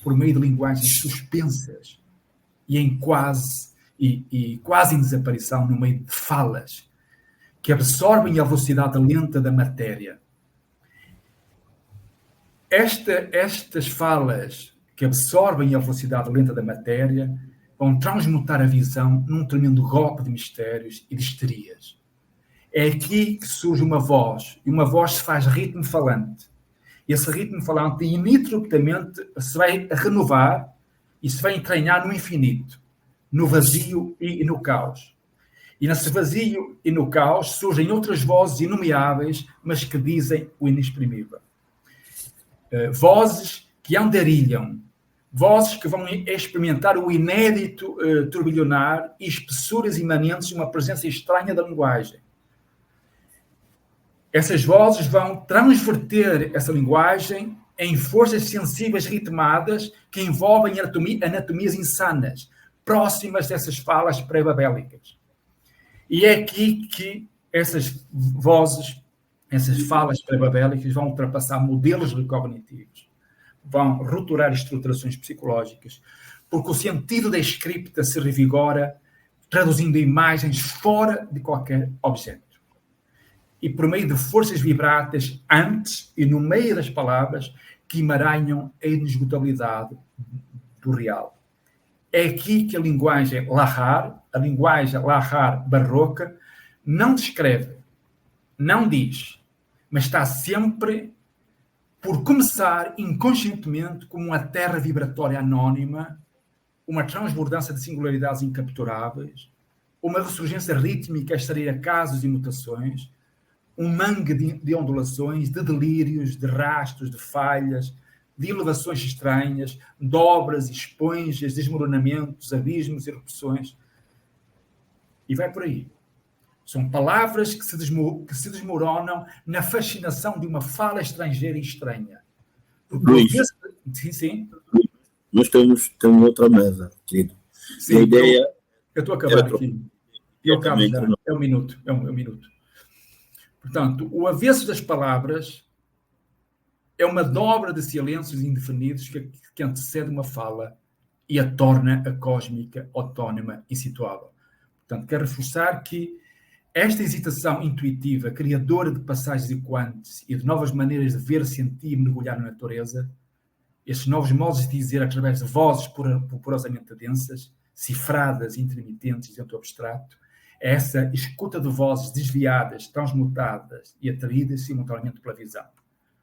por meio de linguagens suspensas e quase em desaparição no meio de falas que absorvem a velocidade lenta da matéria. Estas falas que absorvem a velocidade lenta da matéria vão transmutar a visão num tremendo golpe de mistérios e de histerias. É aqui que surge uma voz, e uma voz se faz ritmo falante. Esse ritmo falante ininterruptamente se vai renovar e se vai entranhar no infinito, no vazio e no caos. E nesse vazio e no caos surgem outras vozes inomeáveis, mas que dizem o inexprimível. Vozes que andarilham, vozes que vão experimentar o inédito turbilhonar e espessuras imanentes de uma presença estranha da linguagem. Essas vozes vão transverter essa linguagem em forças sensíveis ritmadas que envolvem anatomias insanas, próximas dessas falas pré-babélicas. E é aqui que essas vozes, essas falas pré-babélicas vão ultrapassar modelos recognitivos, vão rupturar estruturações psicológicas, porque o sentido da escrita se revigora, traduzindo imagens fora de qualquer objeto. E por meio de forças vibratas antes e no meio das palavras que emaranham a inesgotabilidade do real. É aqui que a linguagem lahar barroca, não descreve, não diz, mas está sempre por começar inconscientemente como uma terra vibratória anónima, uma transbordância de singularidades incapturáveis, uma ressurgência rítmica a extrair acasos e mutações, um mangue de ondulações, de delírios, de rastros, de falhas, de elevações estranhas, dobras, esponjas, desmoronamentos, abismos, erupções. E vai por aí. São palavras que se desmoronam na fascinação de uma fala estrangeira e estranha. Luís, sim. Nós temos outra mesa, querido. Sim, a ideia... Eu estou a acabar aqui. Eu acabo já. É um minuto. Portanto, o avesso das palavras é uma dobra de silêncios indefinidos que antecede uma fala e a torna a cósmica, autónoma e situável. Portanto, quero reforçar que esta hesitação intuitiva, criadora de passagens ecoantes e de novas maneiras de ver, sentir e mergulhar na natureza, estes novos modos de dizer através de vozes populosamente densas, cifradas, intermitentes dentro do abstrato, é essa escuta de vozes desviadas, transmutadas e atraídas simultaneamente pela visão.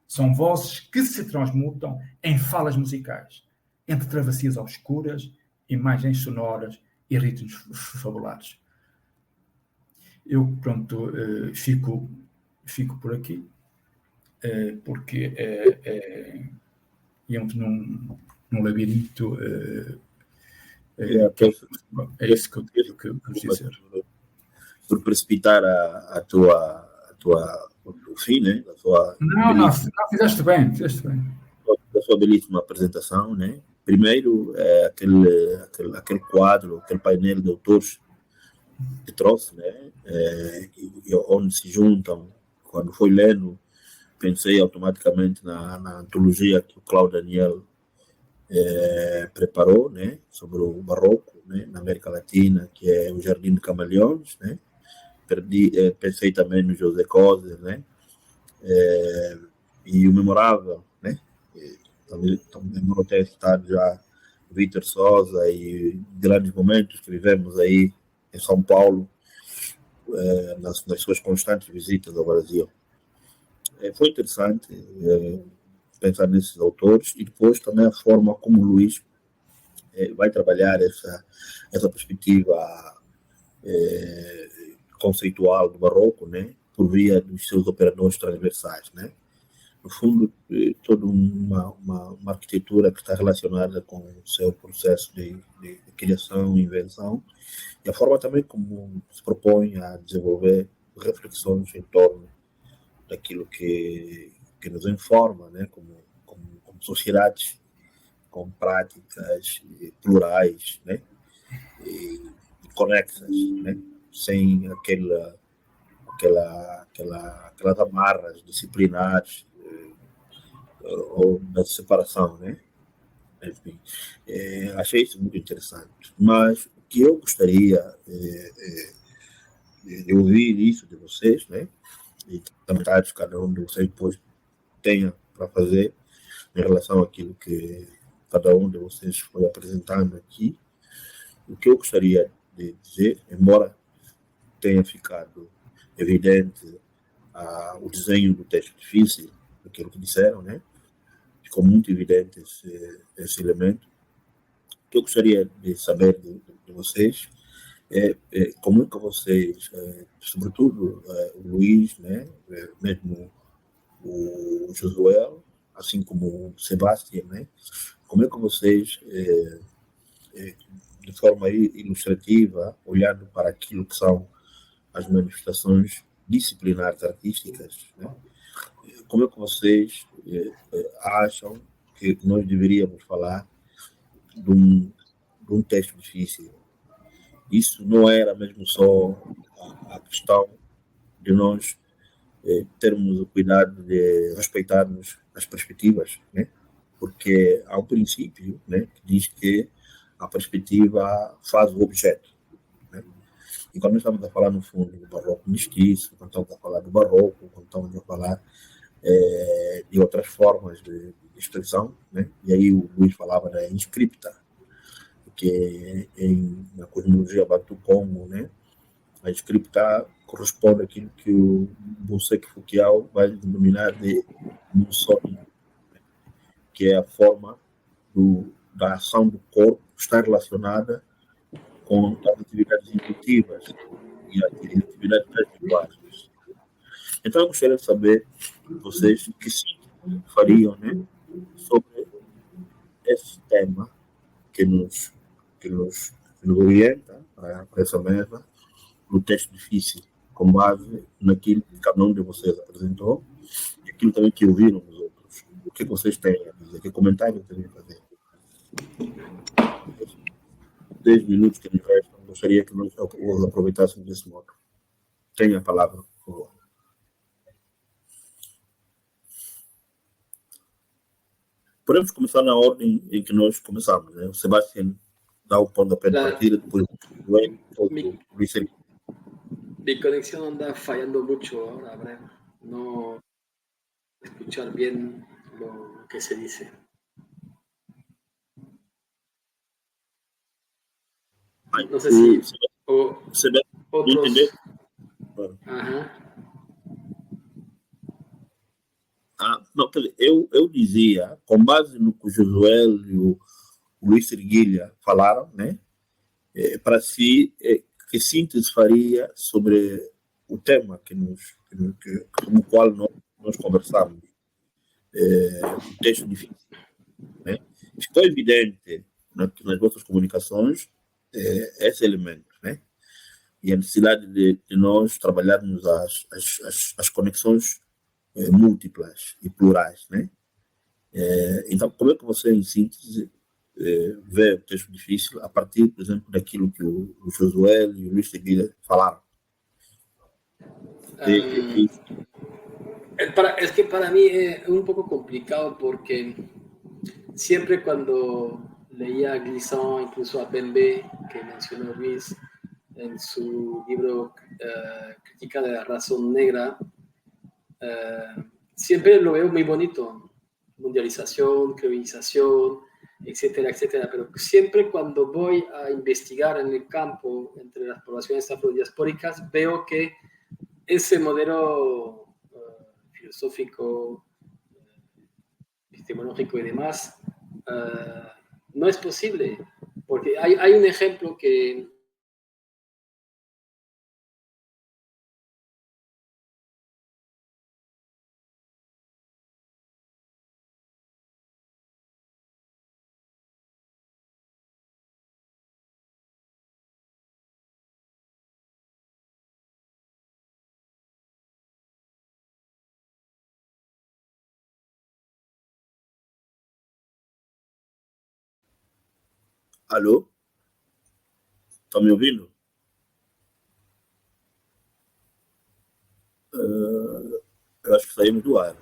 São vozes que se transmutam em falas musicais, entre travessias obscuras, imagens sonoras e ritmos fabulares. Eu, pronto, fico por aqui, porque entro num labirinto. É isso que eu quero dizer. Por precipitar a tua o fim, né? Não, fizeste bem. Da sua belíssima apresentação, né? Primeiro, aquele quadro, aquele painel de autores que trouxe, né? Onde se juntam. Quando foi lendo, pensei automaticamente na antologia que o Cláudio Daniel preparou, né? Sobre o barroco, né? Na América Latina, que é o Jardim de Camaleões, né? Pensei também no José Coser, né? E o memorável, né? Também demorou ter citado já Vítor Sousa e grandes momentos que vivemos aí em São Paulo, nas suas constantes visitas ao Brasil. Foi interessante, pensar nesses autores e depois também a forma como o Luís vai trabalhar essa perspectiva conceitual do barroco, né, por via dos seus operadores transversais, né? No fundo, toda uma arquitetura que está relacionada com o seu processo de criação e invenção, e a forma também como se propõe a desenvolver reflexões em torno daquilo que nos informa, né, como sociedades com práticas plurais, né, e conexas, né, sem aquelas amarras disciplinares ou da separação, né? Enfim, achei isso muito interessante. Mas o que eu gostaria de ouvir isso de vocês, né? E comentários cada um de vocês depois tenha para fazer em relação àquilo que cada um de vocês foi apresentando aqui. O que eu gostaria de dizer, embora tenha ficado evidente o desenho do texto difícil, aquilo que disseram, né? Ficou muito evidente esse elemento. O que eu gostaria de saber de vocês como é que vocês, sobretudo o Luís, né? Mesmo o Josué, assim como o Sebastião, né? Como é que vocês, de forma ilustrativa, olhando para aquilo que são as manifestações disciplinares artísticas, né? Como é que vocês acham que nós deveríamos falar de um texto difícil? Isso não era mesmo só a questão de nós termos o cuidado de respeitarmos as perspectivas, né? Porque há um princípio, né, que diz que a perspectiva faz o objeto, né? E quando nós estamos a falar, no fundo, do barroco mestiço, quando estamos a falar do barroco, quando estamos a falar de outras formas de expressão, né? E aí o Luís falava da inscripta, que na cosmologia Bantu-Congo, né? A inscripta corresponde àquilo que o Bosek Foucault vai denominar de Musoni, que é a forma da ação do corpo que está relacionada com as atividades intuitivas e as atividades perceptuais. Então, eu gostaria de saber vocês que sim fariam, né, sobre esse tema que nos orienta para essa mesa, no texto difícil, com base naquilo que cada um de vocês apresentou e aquilo também que ouviram dos outros. O que vocês têm a dizer? Que comentário têm a fazer? 10 minutos que nos restam, gostaria que nós os aproveitássemos desse modo. Tenha a palavra, por favor. Podemos começar na ordem em que nós começamos, né? O Sebastião dá o pontapé de partida, depois o Luís. Mi conexión anda fallando mucho ahora, Brian. No escuchar bien lo que se dice. No sé si otros. Ajá. Não, eu dizia, com base no que o Josué e o Luís Serguilha falaram, né? Para si, que síntese faria sobre o tema com o qual nós conversamos. O texto difícil, né? Ficou evidente nas vossas comunicações esse elemento, né? E a necessidade de nós trabalharmos as conexões múltiplas e plurais, né? Então, como é que você, em síntese, vê o texto difícil a partir, por exemplo, daquilo que o Josué e o Luís Seguida falaram? Es que para mí es un poco complicado porque siempre cuando leía a Glissant, incluso a Bembe, que mencionó Luis en su libro Crítica de la Razón Negra, siempre lo veo muy bonito, mundialización, creolización, etcétera, etcétera, pero siempre cuando voy a investigar en el campo entre las poblaciones afrodiaspóricas veo que ese modelo filosófico, epistemológico y demás, no es posible, porque hay un ejemplo que... Alô? Tá me ouvindo? Eu acho que saímos do ar.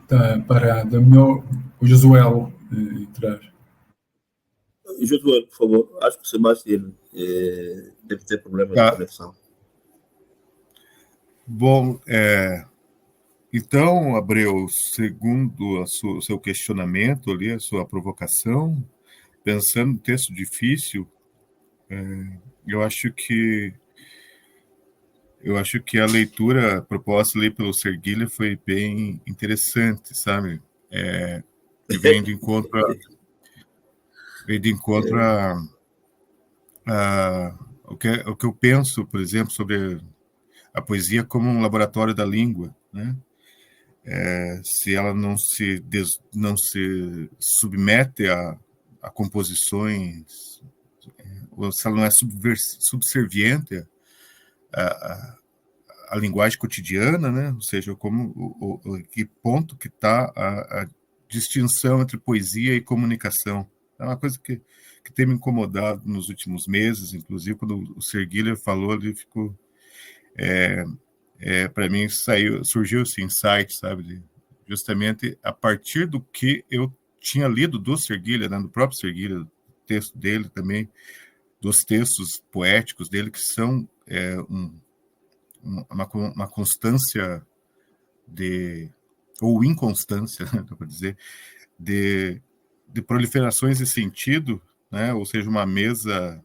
Está parado. O Josuel traz. Josué, por favor, acho que o Sebastião deve ter problema de conexão. Bom, então, Abreu, segundo o seu questionamento ali, a sua provocação, pensando no texto difícil, eu acho que a leitura proposta ali pelo Serguilha foi bem interessante, sabe? E vem de encontro o que eu penso, por exemplo, sobre a poesia como um laboratório da língua, né? Se ela não se submete a composições, ou se ela não é subserviente a linguagem cotidiana, né? Ou seja, como que ponto que está a distinção entre poesia e comunicação. É uma coisa que tem me incomodado nos últimos meses, inclusive quando o Serguilha falou, ele ficou... para mim surgiu esse insight, sabe? Justamente a partir do que eu tinha lido do Serguilha, né? Do próprio Serguilha, do texto dele também, dos textos poéticos dele, que são uma constância ou inconstância, né, para dizer, de proliferações de sentido, né? Ou seja, uma mesa,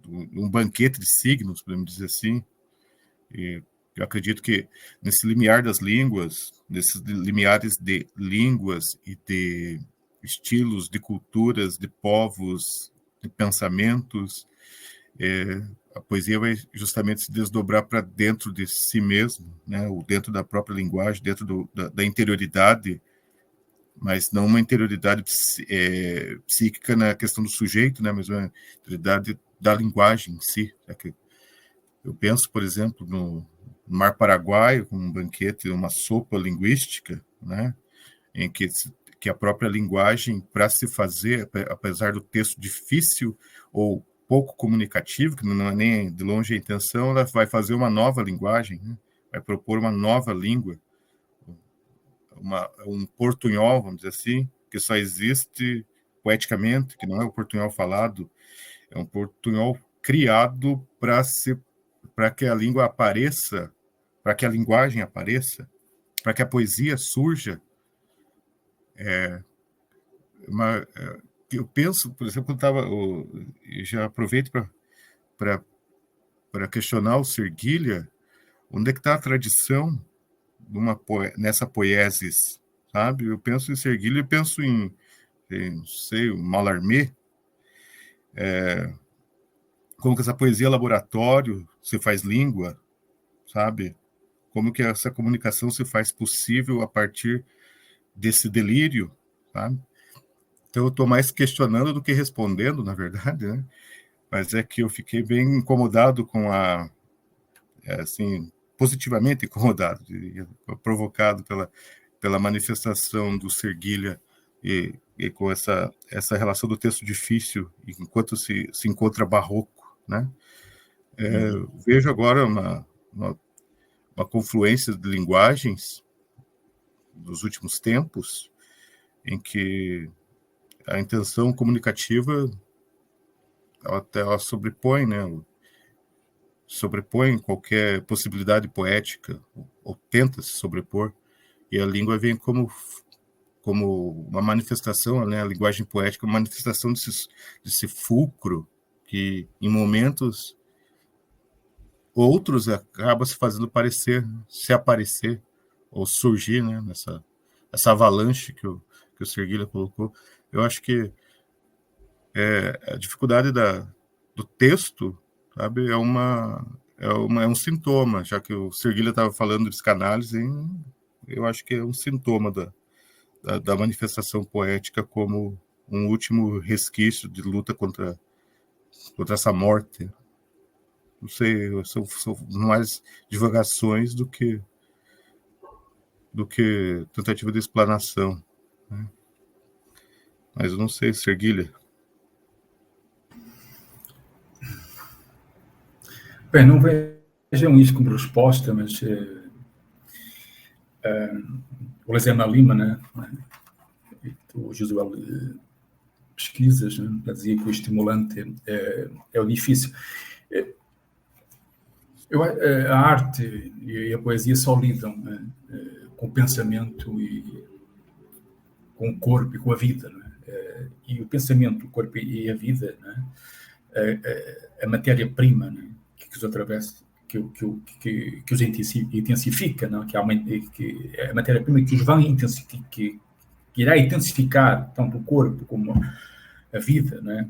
um banquete de signos, podemos dizer assim. E eu acredito que nesse limiar das línguas, nesses limiares de línguas e de estilos, de culturas, de povos, de pensamentos, a poesia vai justamente se desdobrar para dentro de si mesmo, né? Ou dentro da própria linguagem, dentro da interioridade, mas não uma interioridade psíquica na questão do sujeito, né? Mas uma interioridade da linguagem em si. Eu penso, por exemplo, no Mar Paraguaio, com um banquete, uma sopa linguística, né? Em que a própria linguagem, para se fazer, apesar do texto difícil ou pouco comunicativo, que não é nem de longe a intenção, ela vai fazer uma nova linguagem, né? Vai propor uma nova língua, um portunhol, vamos dizer assim, que só existe poeticamente, que não é o portunhol falado, é um portunhol criado para que a língua apareça, para que a linguagem apareça, para que a poesia surja. Eu penso, por exemplo, já aproveito para questionar o Serguilha, onde é que está a tradição nessa poiesis, sabe? Eu penso em Serguilha, eu penso em não sei, o Mallarmé, como que essa poesia laboratório se faz língua, sabe? Como que essa comunicação se faz possível a partir desse delírio, sabe? Então eu estou mais questionando do que respondendo, na verdade, né? Mas é que eu fiquei bem incomodado com assim, positivamente incomodado, provocado pela manifestação do Serguilha e com essa relação do texto difícil, enquanto se encontra barroco, né? Vejo agora uma confluência de linguagens dos últimos tempos em que a intenção comunicativa ela sobrepõe, né? Sobrepõe qualquer possibilidade poética, ou tenta se sobrepor, e a língua vem como uma manifestação, né? A linguagem poética, uma manifestação desse fulcro que, em momentos, outros acaba se fazendo se aparecer, ou surgir, né? essa avalanche que o Serguilha colocou, eu acho que a dificuldade do texto, sabe, é um sintoma, já que o Serguilha estava falando de psicanálise, eu acho que é um sintoma da manifestação poética como um último resquício de luta contra essa morte. Não sei, são mais divagações do que tentativa de explanação, né? Mas eu não sei, Serguilha. Bem, não vejam isso como resposta, mas o Lezema Lima, né? O Josué pesquisas, né? Dizia que o estimulante é o difícil. A arte e a poesia só lidam, né, com o pensamento e com o corpo e com a vida, né? E o pensamento, o corpo e a vida, né? A matéria-prima, né? Que os atravessa, que os intensifica, não? Que a matéria-prima que os vai intensificar, que irá intensificar tanto o corpo como a vida, né?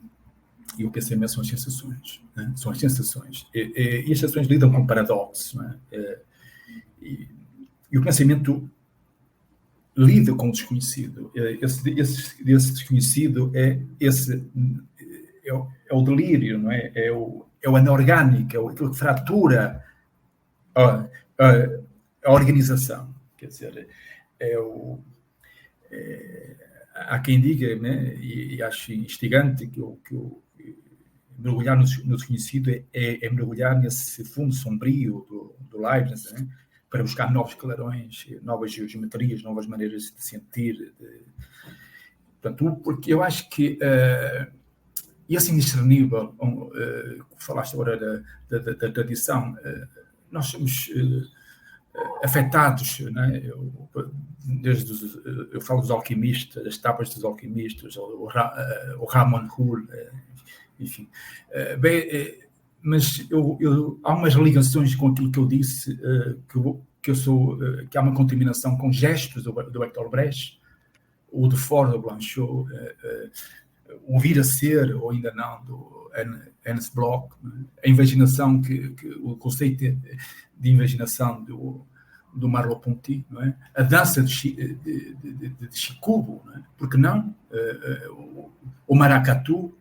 E o pensamento são as sensações, né? São as sensações. E as sensações lidam com paradoxos, né? E o pensamento lida com o desconhecido. Esse desconhecido é o delírio, não é? É o anorgânico, é aquilo que fratura a organização. Quer dizer, há quem diga, né, e acho instigante, que mergulhar no desconhecido é mergulhar nesse fundo sombrio do Leibniz, né, para buscar novos clarões, novas geometrias, novas maneiras de sentir. Portanto, porque eu acho que esse indiscernível, falaste agora da tradição, nós somos afetados, né? Eu falo dos alquimistas, das tapas dos alquimistas, o Ramon Hull, enfim. Mas há umas ligações com aquilo que eu disse, que há uma contaminação com gestos do Bertolt Brecht, o de fora do Blanchot, o vir a ser, ou ainda não, do Ernst Bloch, né? A imaginação, o conceito de imaginação do Merleau-Ponty, não é? A dança de Chicubo, não é? Porque não? O maracatu,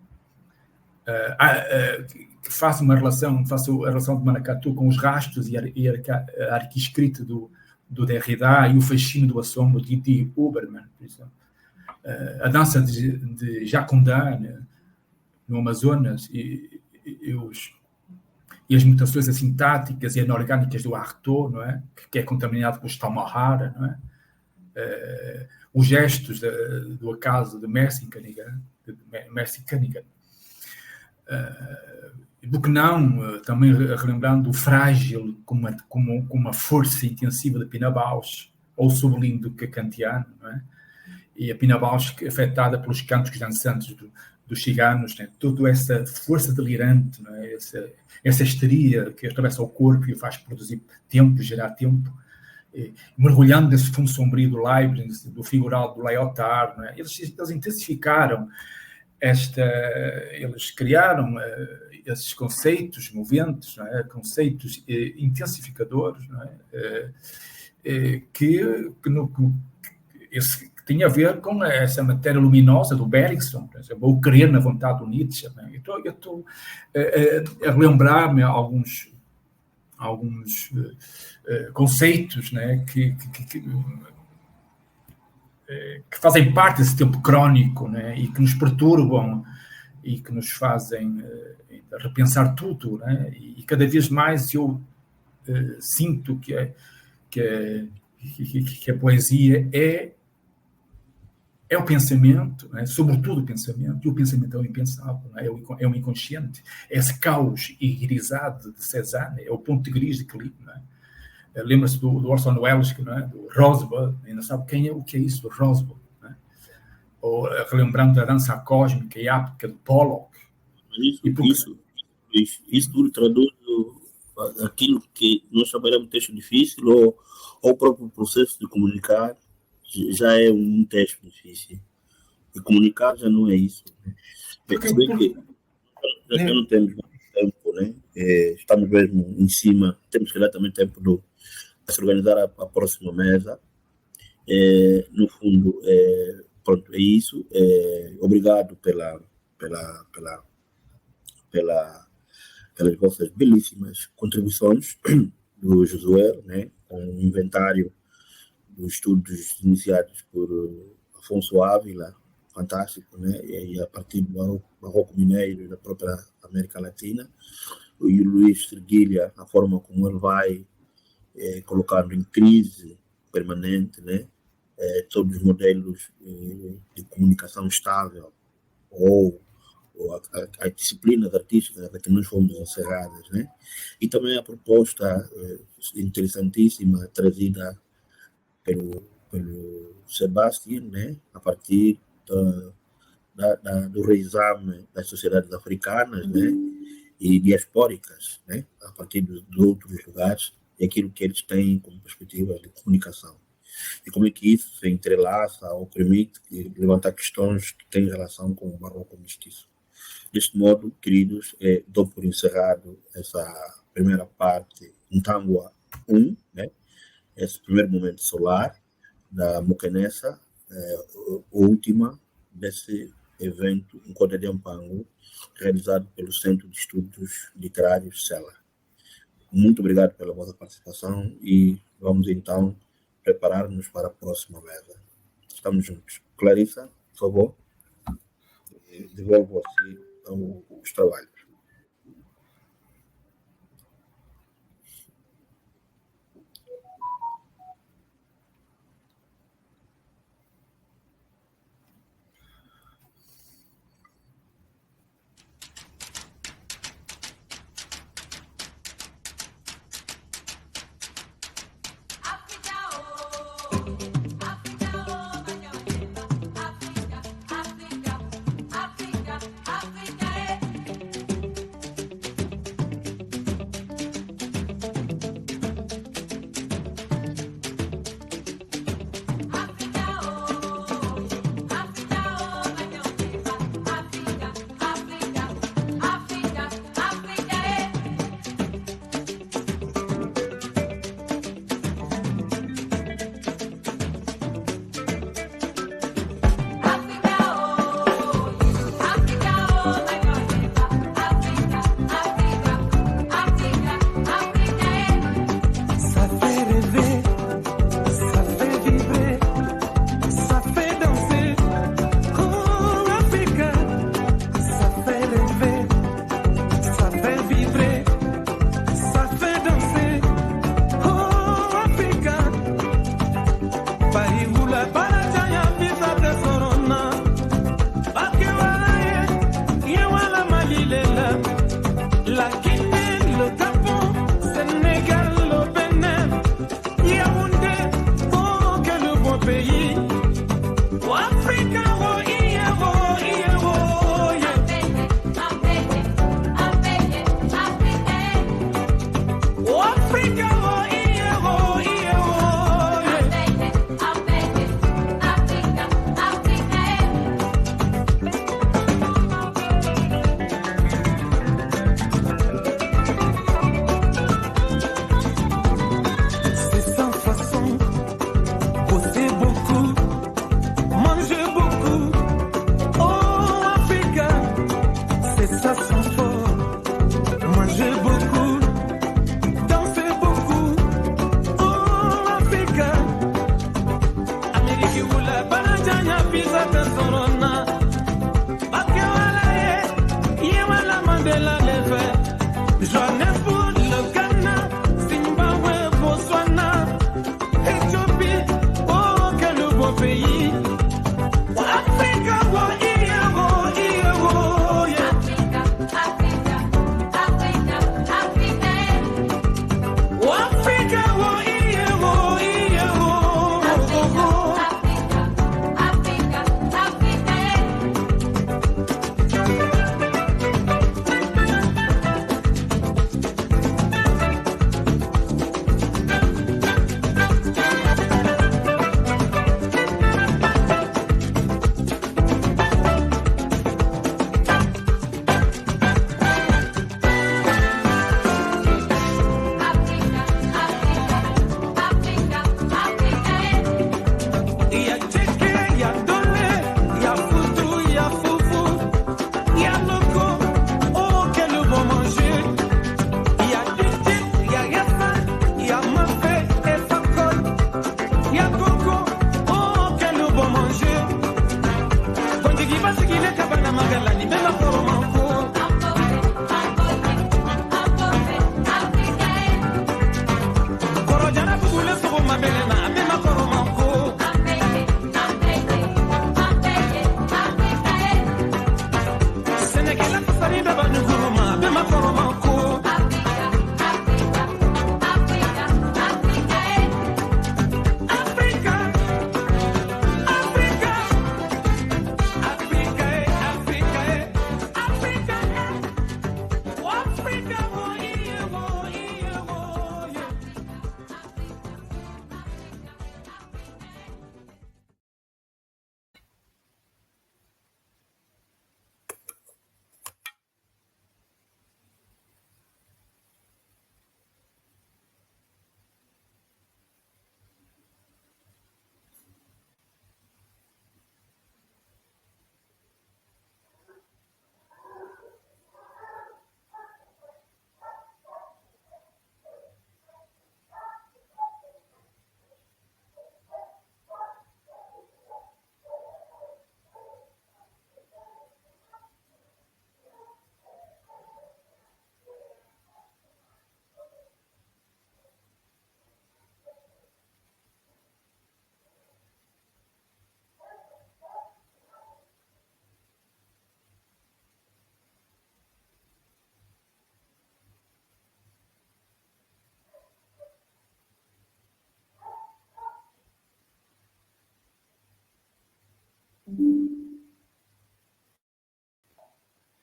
que faça a relação de maracatu com os rastros e a arquiescrita do Derrida e o fascínio do assombro de Didi Huberman, por exemplo. A dança de Jacundá, né, no Amazonas, e as mutações assintáticas e anorgânicas do Artaud, não é? Que é contaminado por Stalmahara, não é? Os gestos do acaso de Mercy Cunningham. Do que não, também relembrando o frágil como uma força intensiva de Pina Bausch, ou o sublime do kantiano, não é? E a Pina Bausch afetada pelos cantos dançantes dos ciganos, né? Toda essa força delirante, não é? Essa histeria que atravessa o corpo e o faz produzir tempo, gerar tempo, mergulhando nesse fundo sombrio do Leibniz, do figural do Lyotard, não é? Eles intensificaram eles criaram esses conceitos moventes, não é? Conceitos intensificadores, não é? Que tinha a ver com essa matéria luminosa do Bergson, por exemplo, ou crer na vontade do Nietzsche. Né? Eu estou a relembrar-me alguns conceitos, né, que fazem parte desse tempo crónico, né, e que nos perturbam e que nos fazem repensar tudo. Né? E cada vez mais eu sinto que a poesia é o pensamento, né? Sobretudo o pensamento, e o pensamento é o impensável, né? É o inconsciente, é esse caos irisado de Cézanne, é o ponto gris de Clip. Né? Lembra-se do Orson Welles, né? Do Rosebud, ainda sabe o que é isso, do Rosebud. Né? Ou relembrando da dança cósmica e áptica de Pollock. Isso tudo traduz aquilo que nós chamamos de texto difícil, ou o próprio processo de comunicar, já é um texto difícil. E comunicar já não é isso. Né? Se bem que já não temos muito tempo, né? Estamos mesmo em cima, temos que dar também tempo para se organizar a próxima mesa. No fundo, pronto, é isso. Obrigado pelas vossas belíssimas contribuições do Josué, né? Com o inventário dos estudos iniciados por Afonso Ávila, fantástico, né? E a partir do Barroco Mineiro da própria América Latina, e o Luís Serguilha, a forma como ele vai colocando em crise permanente, né? Todos os modelos de comunicação estável ou as disciplinas artísticas a que nós fomos encerradas, né? E também a proposta interessantíssima trazida pelo Sebastião, né? A partir do reexame das sociedades africanas, né? E diaspóricas, né? A partir de outros lugares, e aquilo que eles têm como perspectiva de comunicação. E como é que isso se entrelaça ou permite levantar questões que têm relação com o barroco mestiço. Deste modo, queridos, dou por encerrado essa primeira parte, Ntangua 1, né? Esse primeiro momento solar da Mukenessa, última desse evento em Cota de Ampango, realizado pelo Centro de Estudos Literários CELA. Muito obrigado pela vossa participação e vamos então preparar-nos para a próxima mesa. Estamos juntos. Clarissa, por favor, devolvo-se os trabalhos.